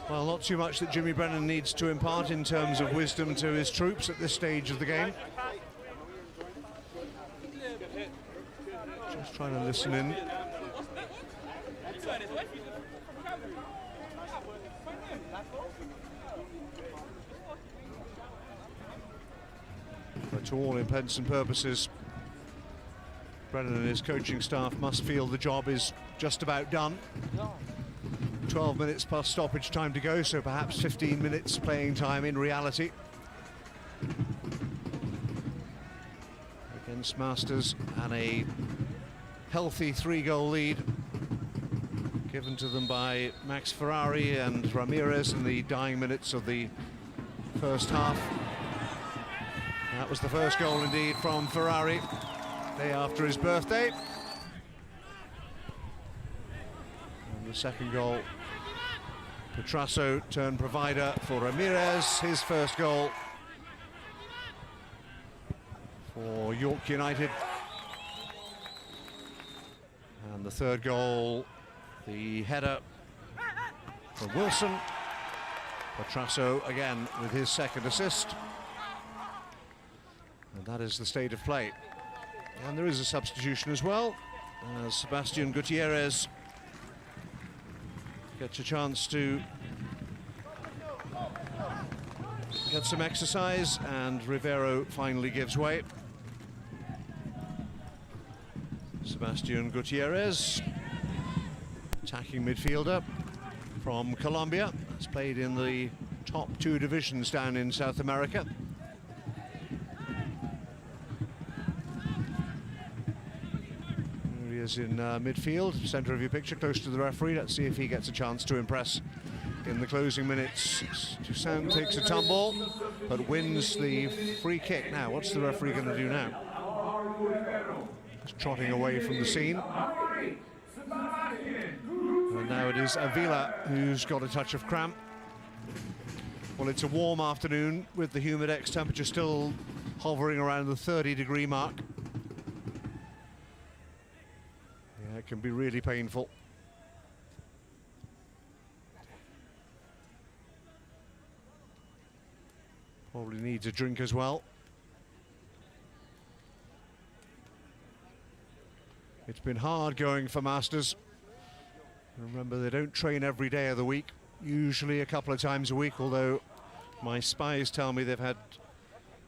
Well, not too much that Jimmy Brennan needs to impart in terms of wisdom to his troops at this stage of the game. Just trying to listen in. But to all intents and purposes, Brennan and his coaching staff must feel the job is just about done. 12 minutes plus stoppage time to go, so perhaps 15 minutes playing time in reality. Against Masters, and a healthy 3-goal lead given to them by Max Ferrari and Ramirez in the dying minutes of the first half. That was the first goal indeed from Ferrari, day after his birthday. And the second goal, Petrasso turned provider for Ramirez, his first goal for York United. And the third goal, the header from Wilson. Petrasso again with his second assist. And that is the state of play. And there is a substitution as well. Sebastian Gutierrez gets a chance to get some exercise, and Rivero finally gives way. Sebastian Gutierrez, attacking midfielder from Colombia, has played in the top 2 divisions down in South America. Here he is in midfield, centre of your picture, close to the referee. Let's see if he gets a chance to impress in the closing minutes. Toussaint takes a tumble, but wins the free kick. Now, what's the referee going to do now? Just trotting away from the scene. And now it is Avila who's got a touch of cramp. Well, it's a warm afternoon with the humidex temperature still hovering around the 30-degree mark. Yeah, it can be really painful. Probably needs a drink as well. It's been hard going for Masters. Remember, they don't train every day of the week, usually a couple of times a week, although my spies tell me they've had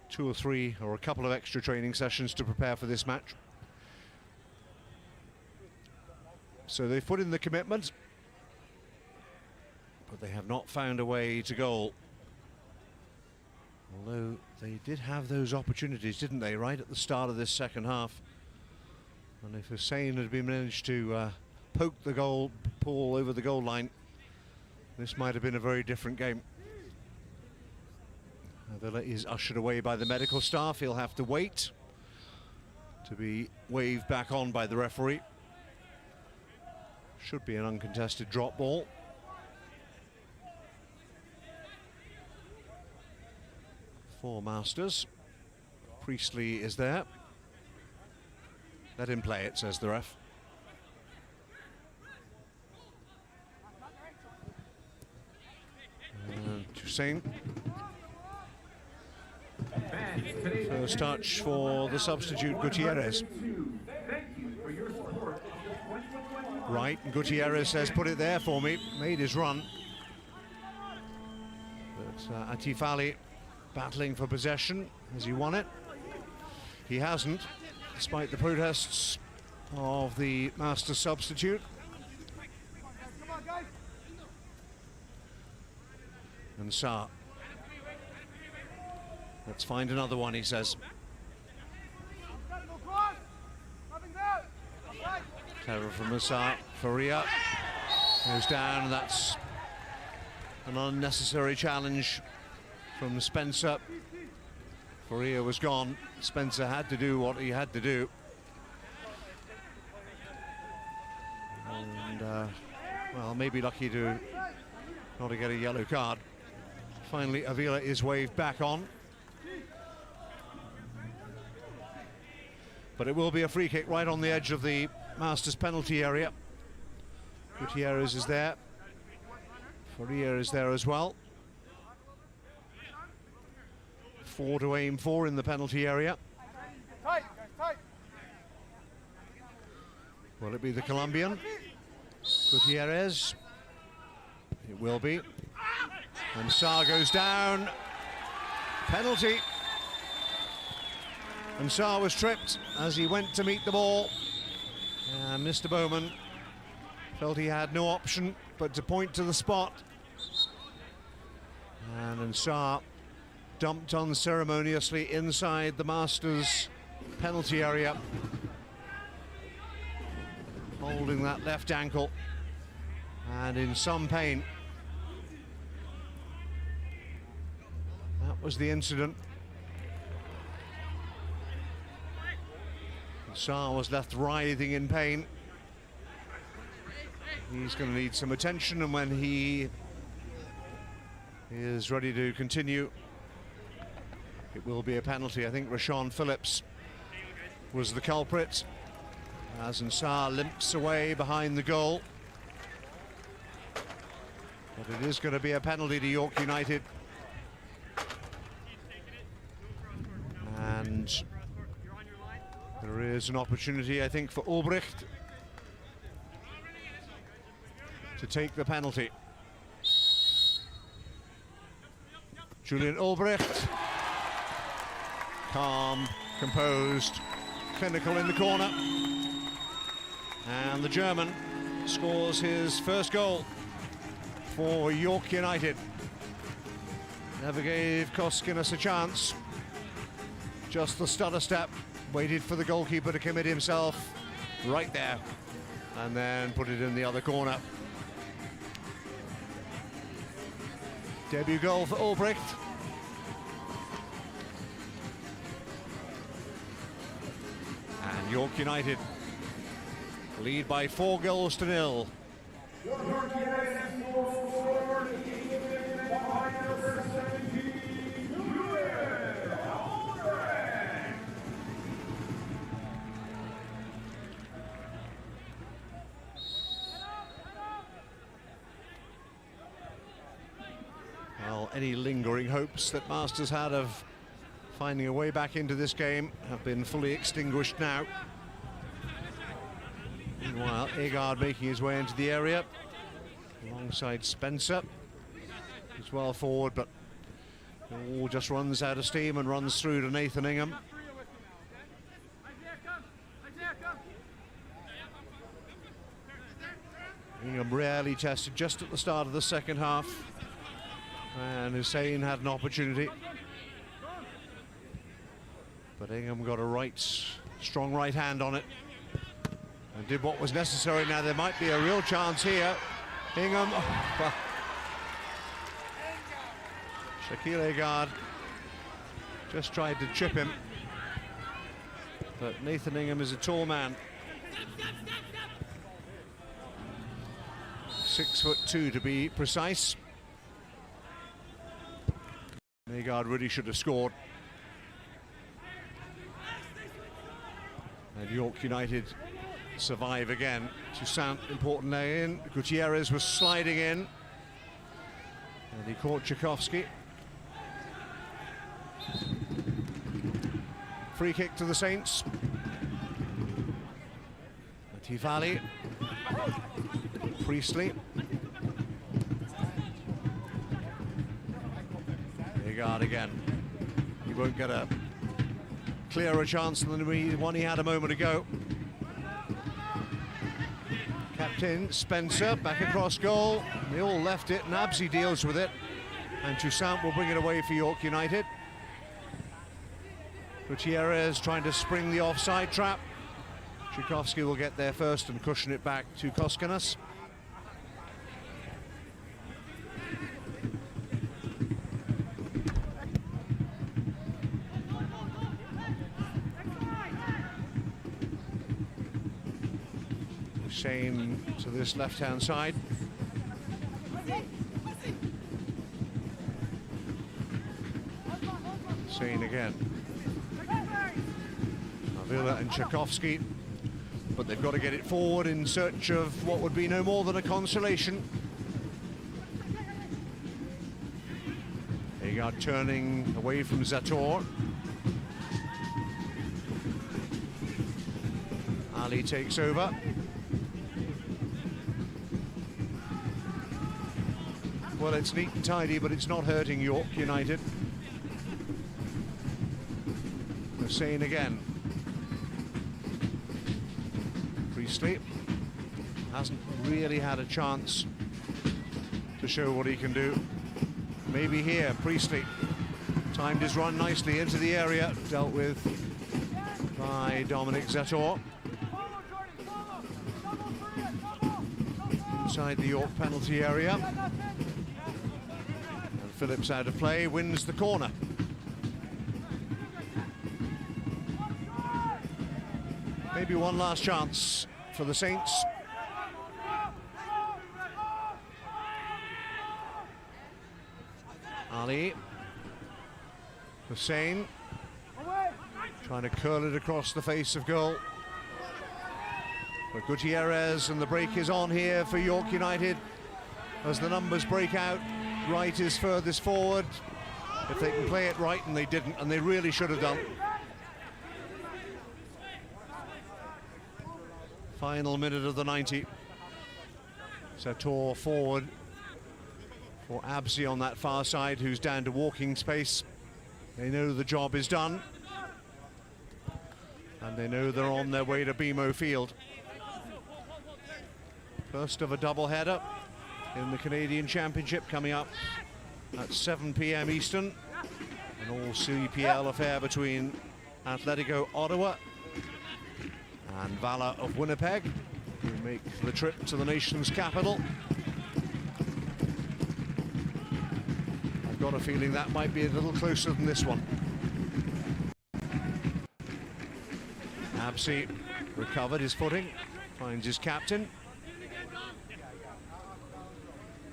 2 or 3 or a couple of extra training sessions to prepare for this match. So they've put in the commitment, but they have not found a way to goal. Although they did have those opportunities, didn't they, right at the start of this second half? And if Hussein had been managed to poke the goal ball over the goal line, this might have been a very different game. Avila is ushered away by the medical staff. He'll have to wait to be waved back on by the referee. Should be an uncontested drop ball. For Masters. Priestley is there. Let him play it, says the ref. Toussaint. First touch for the substitute Gutierrez. Right, Gutierrez says, put it there for me. Made his run. But Atifali battling for possession. Has he won it? He hasn't, despite the protests of the master substitute. And Sarr. Let's find another one, he says. Terror from Sarr. Faria goes down, and that's an unnecessary challenge from Spencer. Faria was gone. Spencer had to do what he had to do. And, well, maybe lucky to not to get a yellow card. Finally, Avila is waved back on. But it will be a free kick right on the edge of the Masters penalty area. Gutierrez is there. Faria is there as well. 4 to aim for in the penalty area. Will it be the Colombian? Gutierrez. It will be. And Sarr goes down. Penalty. And Sarr was tripped as he went to meet the ball. And Mr. Bowman felt he had no option but to point to the spot. And Sarr dumped unceremoniously inside the Masters penalty area, holding that left ankle and in some pain. That was the incident. Sarr was left writhing in pain. He's going to need some attention, and when he is ready to continue, it will be a penalty. I think Rashawn Phillips was the culprit, as Sarr limps away behind the goal. But it is going to be a penalty to York United. And There is an opportunity, I think, for Ulbricht to take the penalty. Julian Ulbricht, calm, composed, clinical in the corner. And the German scores his first goal for York United. Never gave Koskinas a chance. Just the stutter step. Waited for the goalkeeper to commit himself right there. And then put it in the other corner. Debut goal for Ulbricht. And York United lead by 4-0. Well, any lingering hopes that Masters had of finding a way back into this game have been fully extinguished now. Meanwhile, Agard making his way into the area alongside Spencer. He's well forward, but it all just runs out of steam and runs through to Nathan Ingham. Ingham rarely tested just at the start of the second half, and Hussein had an opportunity. But Ingham got a strong right hand on it and did what was necessary. Now there might be a real chance here. Ingham, Shakil Agard just tried to chip him, but Nathan Ingham is a tall man. 6'2" to be precise. Agard really should have scored. And York United survive again. Toussaint, important lay in. Gutierrez was sliding in. And he caught Tchaikovsky. Free kick to the Saints. Mativali. Priestley. Agard again. He won't get a clearer chance than the one he had a moment ago. Captain Spencer back across goal. They all left it. Nabsy deals with it, and Toussaint will bring it away for York United. Gutierrez trying to spring the offside trap. Tchaikovsky will get there first and cushion it back to Koskinas. Shane to this left-hand side. Shane again. Avila and Tchaikovsky, but they've got to get it forward in search of what would be no more than a consolation. Agard turning away from Zator. Ali takes over. Well, it's neat and tidy, but it's not hurting York United. Hussein again. Priestley hasn't really had a chance to show what he can do. Maybe here, Priestley timed his run nicely into the area, dealt with by Dominic Zator. Inside the York penalty area. And Phillips out of play, wins the corner. Maybe one last chance for the Saints. Ali. Hussein trying to curl it across the face of goal. But Gutierrez, and the break is on here for York United as the numbers break out. Right is furthest forward. If they can play it right, and they didn't, and they really should have done. Final minute of the 90. Sator forward for Absi on that far side, who's down to walking space. They know the job is done, and they know they're on their way to BMO Field. First of a double-header in the Canadian Championship coming up at 7 p.m. Eastern. An all-CPL affair between Atletico Ottawa and Valor of Winnipeg, who make the trip to the nation's capital. I've got a feeling that might be a little closer than this one. Absi recovered his footing, finds his captain.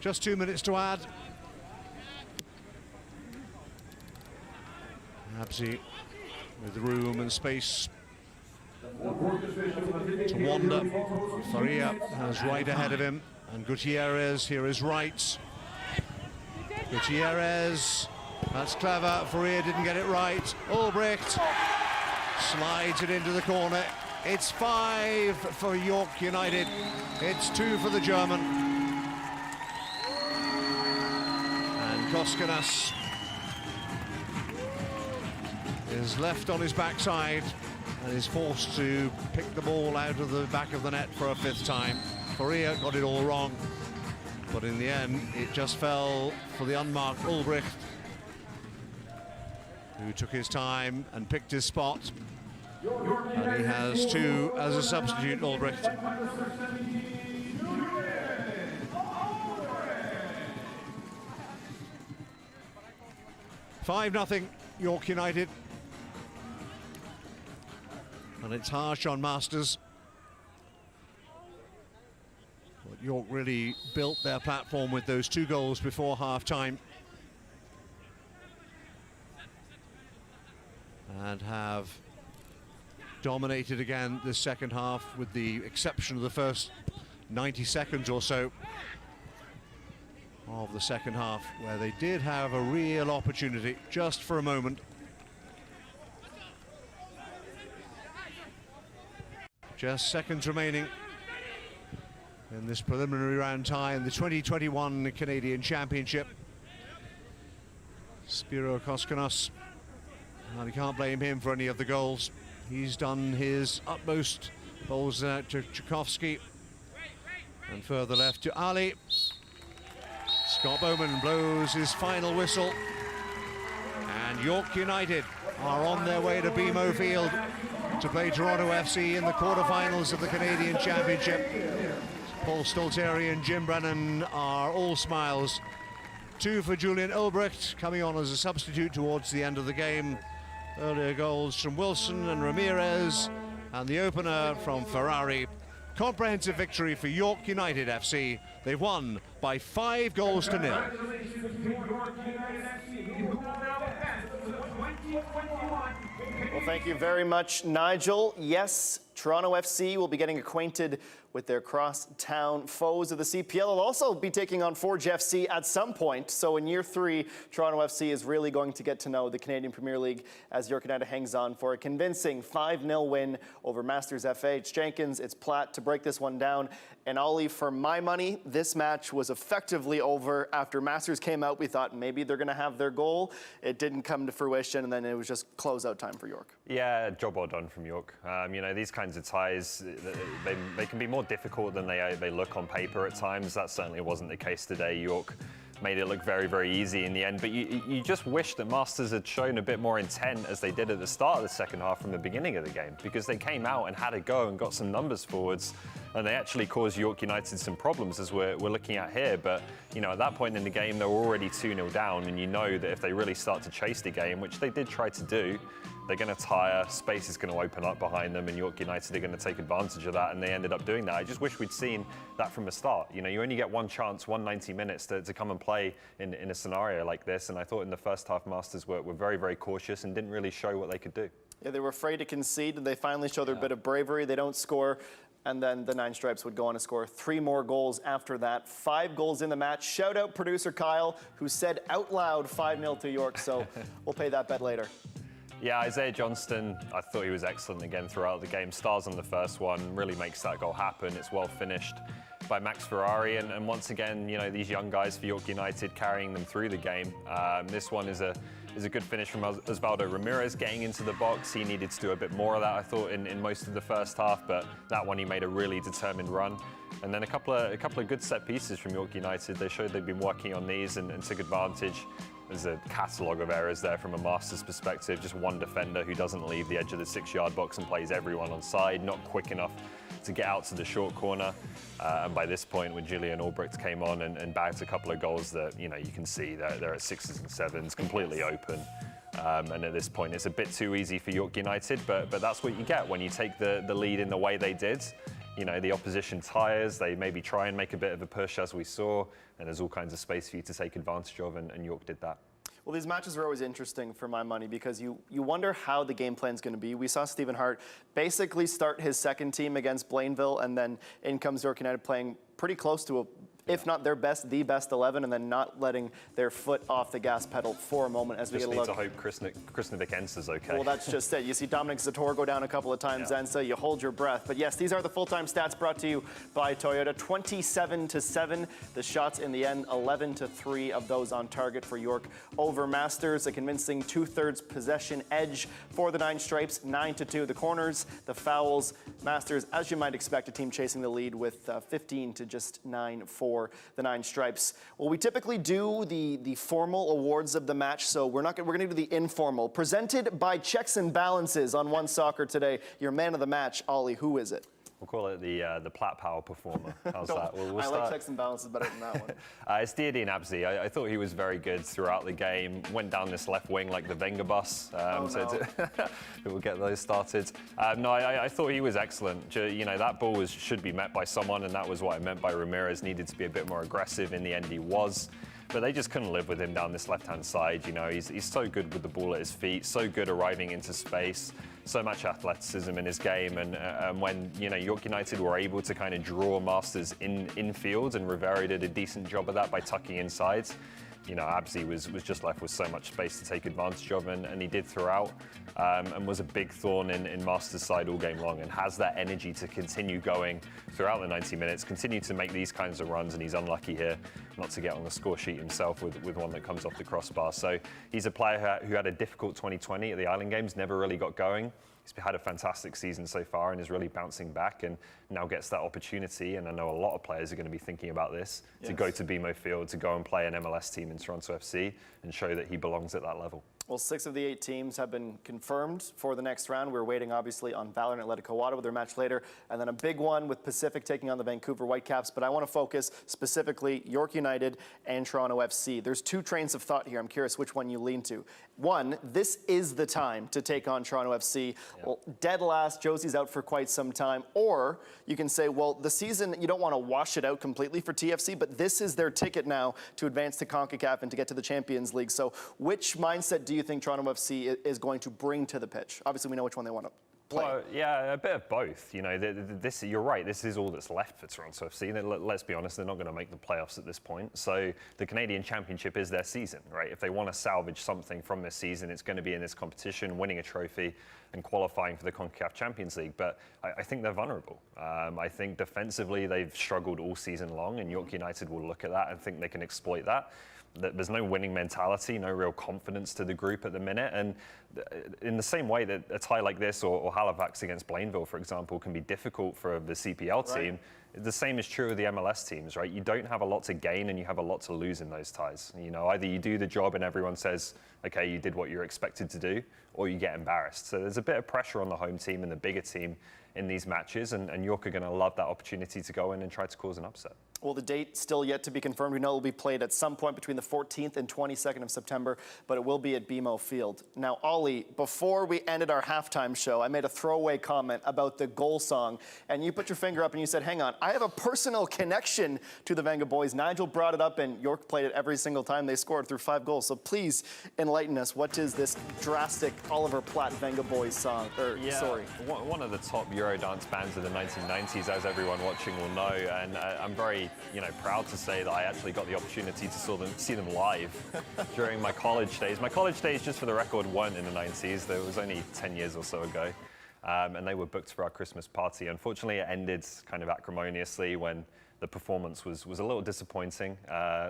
Just 2 minutes to add. Absi with room and space to wander. Faria has right ahead of him, and Gutierrez here is right. Gutierrez, that's clever. Faria didn't get it right. Ulbricht slides it into the corner. It's 5 for York United. It's 2 for the German. And Koskanas is left on his backside and is forced to pick the ball out of the back of the net for a 5th time. Faria got it all wrong, but in the end it just fell for the unmarked Ulbricht, who took his time and picked his spot. And he has 2 as a substitute, Ulbricht. $5-0 York United. And it's harsh on Masters. But York really built their platform with those 2 goals before half-time. And have dominated again this second half, with the exception of the first 90 seconds or so of the second half, where they did have a real opportunity just for a moment. Just seconds remaining in this preliminary round tie in the 2021 Canadian Championship. Spiro Koskanas, and you can't blame him for any of the goals. He's done his utmost. Bowls out to Tchaikovsky, and further left to Ali. Scott Bowman blows his final whistle, and York United are on their way to BMO Field to play Toronto FC in the quarterfinals of the Canadian Championship. Paul Stalteri and Jim Brennan are all smiles. 2 for Julian Ulbricht, coming on as a substitute towards the end of the game. Earlier goals from Wilson and Ramirez, and the opener from Ferrari. Comprehensive victory for York United FC. They won by 5 goals to 0. Well, thank you very much, Nigel. Yes, Toronto FC will be getting acquainted with their cross-town foes of the CPL. They'll also be taking on Forge FC at some point. So in year 3, Toronto FC is really going to get to know the Canadian Premier League as York United hangs on for a convincing 5-0 win over Masters FA. It's Jenkins, it's Platt to break this one down. And Ollie, for my money, this match was effectively over. After Masters came out, we thought maybe they're going to have their goal. It didn't come to fruition, and then it was just close-out time for York. Yeah, job well done from York. You know, these kinds of ties, they can be more difficult than they look on paper at times. That certainly wasn't the case today. York made it look very, very easy in the end. But you just wish that Masters had shown a bit more intent, as they did at the start of the second half from the beginning of the game, because they came out and had a go and got some numbers forwards, and they actually caused York United some problems, as we're looking at here. But, you know, at that point in the game, they were already 2-0 down, and you know that if they really start to chase the game, which they did try to do, they're going to tire, space is going to open up behind them, and York United are going to take advantage of that, and they ended up doing that. I just wish we'd seen that from the start. You know, you only get one chance, 190 minutes to come and play in a scenario like this, and I thought in the first half Masters were very, very cautious and didn't really show what they could do. Yeah, they were afraid to concede, and they finally show their bit of bravery. They don't score, and then the Nine Stripes would go on to score 3 more goals after that. 5 goals in the match. Shout out producer Kyle, who said out loud 5-0 to York, so we'll pay that bet later. Yeah, Isaiah Johnston, I thought he was excellent again throughout the game. Stars on the first one, really makes that goal happen. It's well finished by Max Ferrari, and once again, you know, these young guys for York United carrying them through the game. This one is a good finish from Osvaldo Ramirez getting into the box. He needed to do a bit more of that, I thought, in most of the first half, but that one he made a really determined run. And then a couple of good set pieces from York United. They showed they've been working on these and took advantage. There's a catalogue of errors there from a Masters perspective. Just one defender who doesn't leave the edge of the 6-yard box and plays everyone on side, not quick enough to get out to the short corner. And by this point, when Julian Albrecht came on and bagged a couple of goals that, you know, you can see they're at 6s and 7s, completely open. And at this point, it's a bit too easy for York United, but that's what you get when you take the lead in the way they did. You know, the opposition tires, they maybe try and make a bit of a push, as we saw, and there's all kinds of space for you to take advantage of, and York did that. Well, these matches are always interesting for my money because you wonder how the game plan is going to be. We saw Stephen Hart basically start his second team against Blainville, and then in comes York United playing pretty close to if not their best, the best 11, and then not letting their foot off the gas pedal for a moment as we get a look. Just need to hope Krasnovic Ensa's okay. Well, that's just it. You see Dominic Zator go down a couple of times, Ensa, you hold your breath. But yes, these are the full-time stats brought to you by Toyota. 27-7, the shots in the end, 11-3 of those on target for York over Masters. A convincing 2/3 possession edge for the Nine Stripes, 9-2 the corners, the fouls. Masters, as you might expect, a team chasing the lead with 15 to just 9 for the Nine Stripes. Well, we typically do the formal awards of the match, so we're going to do the informal. Presented by Checks and Balances on OneSoccer today. Your man of the match, Ollie, who is it? We'll call it the Platt Power Performer. How's that? We'll I like Checks and Balances better than that one. It's Diadine Abzi. I thought he was very good throughout the game. Went down this left wing like the Wenger bus. We'll get those started. No, I thought he was excellent. You know, that ball should be met by someone, and that was what I meant by Ramirez needed to be a bit more aggressive. In the end, he was. But they just couldn't live with him down this left-hand side. You know, he's so good with the ball at his feet, so good arriving into space, so much athleticism in his game. And when, you know, York United were able to kind of draw Masters infield, and Rivera did a decent job of that by tucking inside, you know, Abzi was just left with so much space to take advantage of, and he did throughout, and was a big thorn in Masters' side all game long, and has that energy to continue going throughout the 90 minutes, continue to make these kinds of runs, and he's unlucky here not to get on the score sheet himself with one that comes off the crossbar. So he's a player who had a difficult 2020 at the Island Games, never really got going. He's had a fantastic season so far and is really bouncing back, and now gets that opportunity. And I know a lot of players are going to be thinking about this, to go to BMO Field, to go and play an MLS team in Toronto FC and show that he belongs at that level. Well, 6 of the 8 teams have been confirmed for the next round. We're waiting, obviously, on Valor and Atletico Ottawa, their match later, and then a big one with Pacific taking on the Vancouver Whitecaps. But I want to focus specifically York United and Toronto FC. There's 2 trains of thought here. I'm curious which one you lean to. One, this is the time to take on Toronto FC. Well, dead last, Josie's out for quite some time. Or you can say, well, the season, you don't want to wash it out completely for TFC, but this is their ticket now to advance to CONCACAF and to get to the Champions League. So which mindset do you think Toronto FC is going to bring to the pitch? Obviously, we know which one they want to play. Well, yeah, a bit of both. You know, you're right. This is all that's left for Toronto FC. Let's be honest, they're not going to make the playoffs at this point. So the Canadian Championship is their season, right? If they want to salvage something from this season, it's going to be in this competition, winning a trophy and qualifying for the CONCACAF Champions League. But I think they're vulnerable. I think defensively they've struggled all season long, and York United will look at that and think they can exploit that. There's no winning mentality, no real confidence to the group at the minute. And in the same way that a tie like this or Halifax against Blainville, for example, can be difficult for the CPL team, the same is true of the MLS teams, right? You don't have a lot to gain and you have a lot to lose in those ties. You know, either you do the job and everyone says, okay, you did what you're expected to do, or you get embarrassed. So there's a bit of pressure on the home team and the bigger team in these matches, and York are going to love that opportunity to go in and try to cause an upset. Well, the date still yet to be confirmed. We know it will be played at some point between the 14th and 22nd of September, but it will be at BMO Field. Now, Ollie, before we ended our halftime show, I made a throwaway comment about the goal song, and you put your finger up and you said, hang on, I have a personal connection to the Venga boys. Nigel brought it up, and York played it every single time they scored through 5 goals. So please enlighten us. What is this drastic Oliver Platt Venga boys song, story? One of the top Eurodance bands of the 1990s, as everyone watching will know, and I'm very, proud to say that I actually got the opportunity to see them live during my college days. My college days, just for the record, weren't in the 90s. There was only 10 years or so ago. And they were booked for our Christmas party. Unfortunately, it ended kind of acrimoniously when the performance was a little disappointing.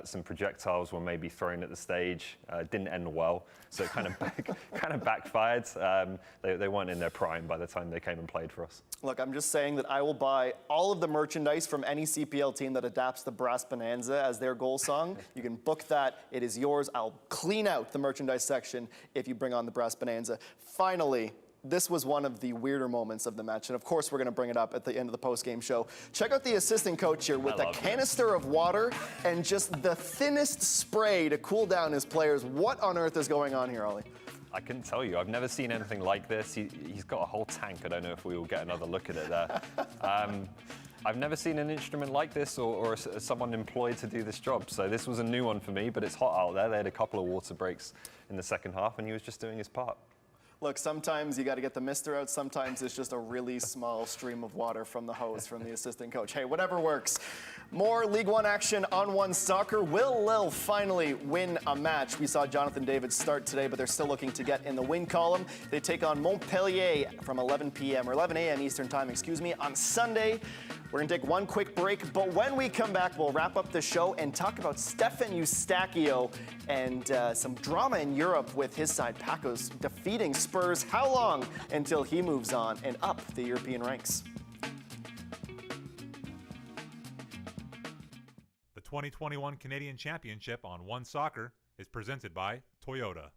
Some projectiles were maybe thrown at the stage. Didn't end well, so it kind of backfired. They weren't in their prime by the time they came and played for us. Look, I'm just saying that I will buy all of the merchandise from any CPL team that adapts the Brass Bonanza as their goal song. You can book that. It is yours. I'll clean out the merchandise section if you bring on the Brass Bonanza. Finally, this was one of the weirder moments of the match, and of course we're going to bring it up at the end of the post-game show. Check out the assistant coach here with a canister of water and just the thinnest spray to cool down his players. What on earth is going on here, Ollie? I couldn't tell you. I've never seen anything like this. He's got a whole tank. I don't know if we will get another look at it there. I've never seen an instrument like this or someone employed to do this job. So this was a new one for me, but it's hot out there. They had a couple of water breaks in the second half, and he was just doing his part. Look, sometimes you got to get the mister out. Sometimes it's just a really small stream of water from the hose from the assistant coach. Hey, whatever works. More League One action on OneSoccer. Will Lille finally win a match? We saw Jonathan David start today, but they're still looking to get in the win column. They take on Montpellier from 11 p.m. or 11 a.m. Eastern time, on Sunday. We're going to take one quick break, but when we come back, we'll wrap up the show and talk about Stefan Eustachio and some drama in Europe with his side, Pacos, defeating Spurs. How long until he moves on and up the European ranks? The 2021 Canadian Championship on OneSoccer is presented by Toyota.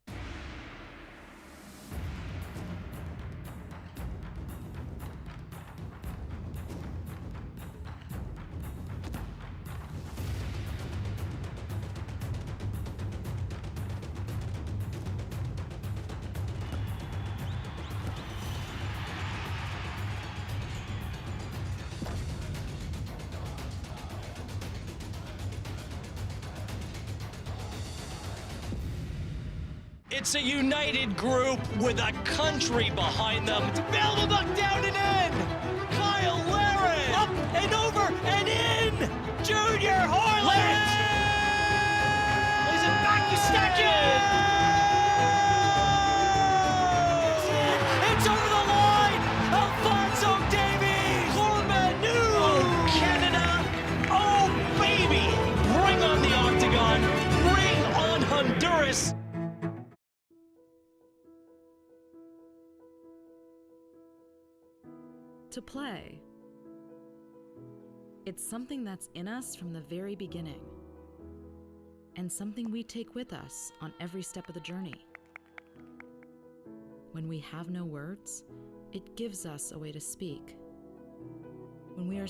It's a united group with a country behind them. Bail the buck down and in! Kyle Laren! Up and over and in! Junior Harland! Lays it back to Stacken! It's over the line! Alphonso Davies! Cormanu! Oh, Canada! Oh, baby! Bring on the octagon! Bring on Honduras! To play. It's something that's in us from the very beginning, and something we take with us on every step of the journey. When we have no words, it gives us a way to speak. When we are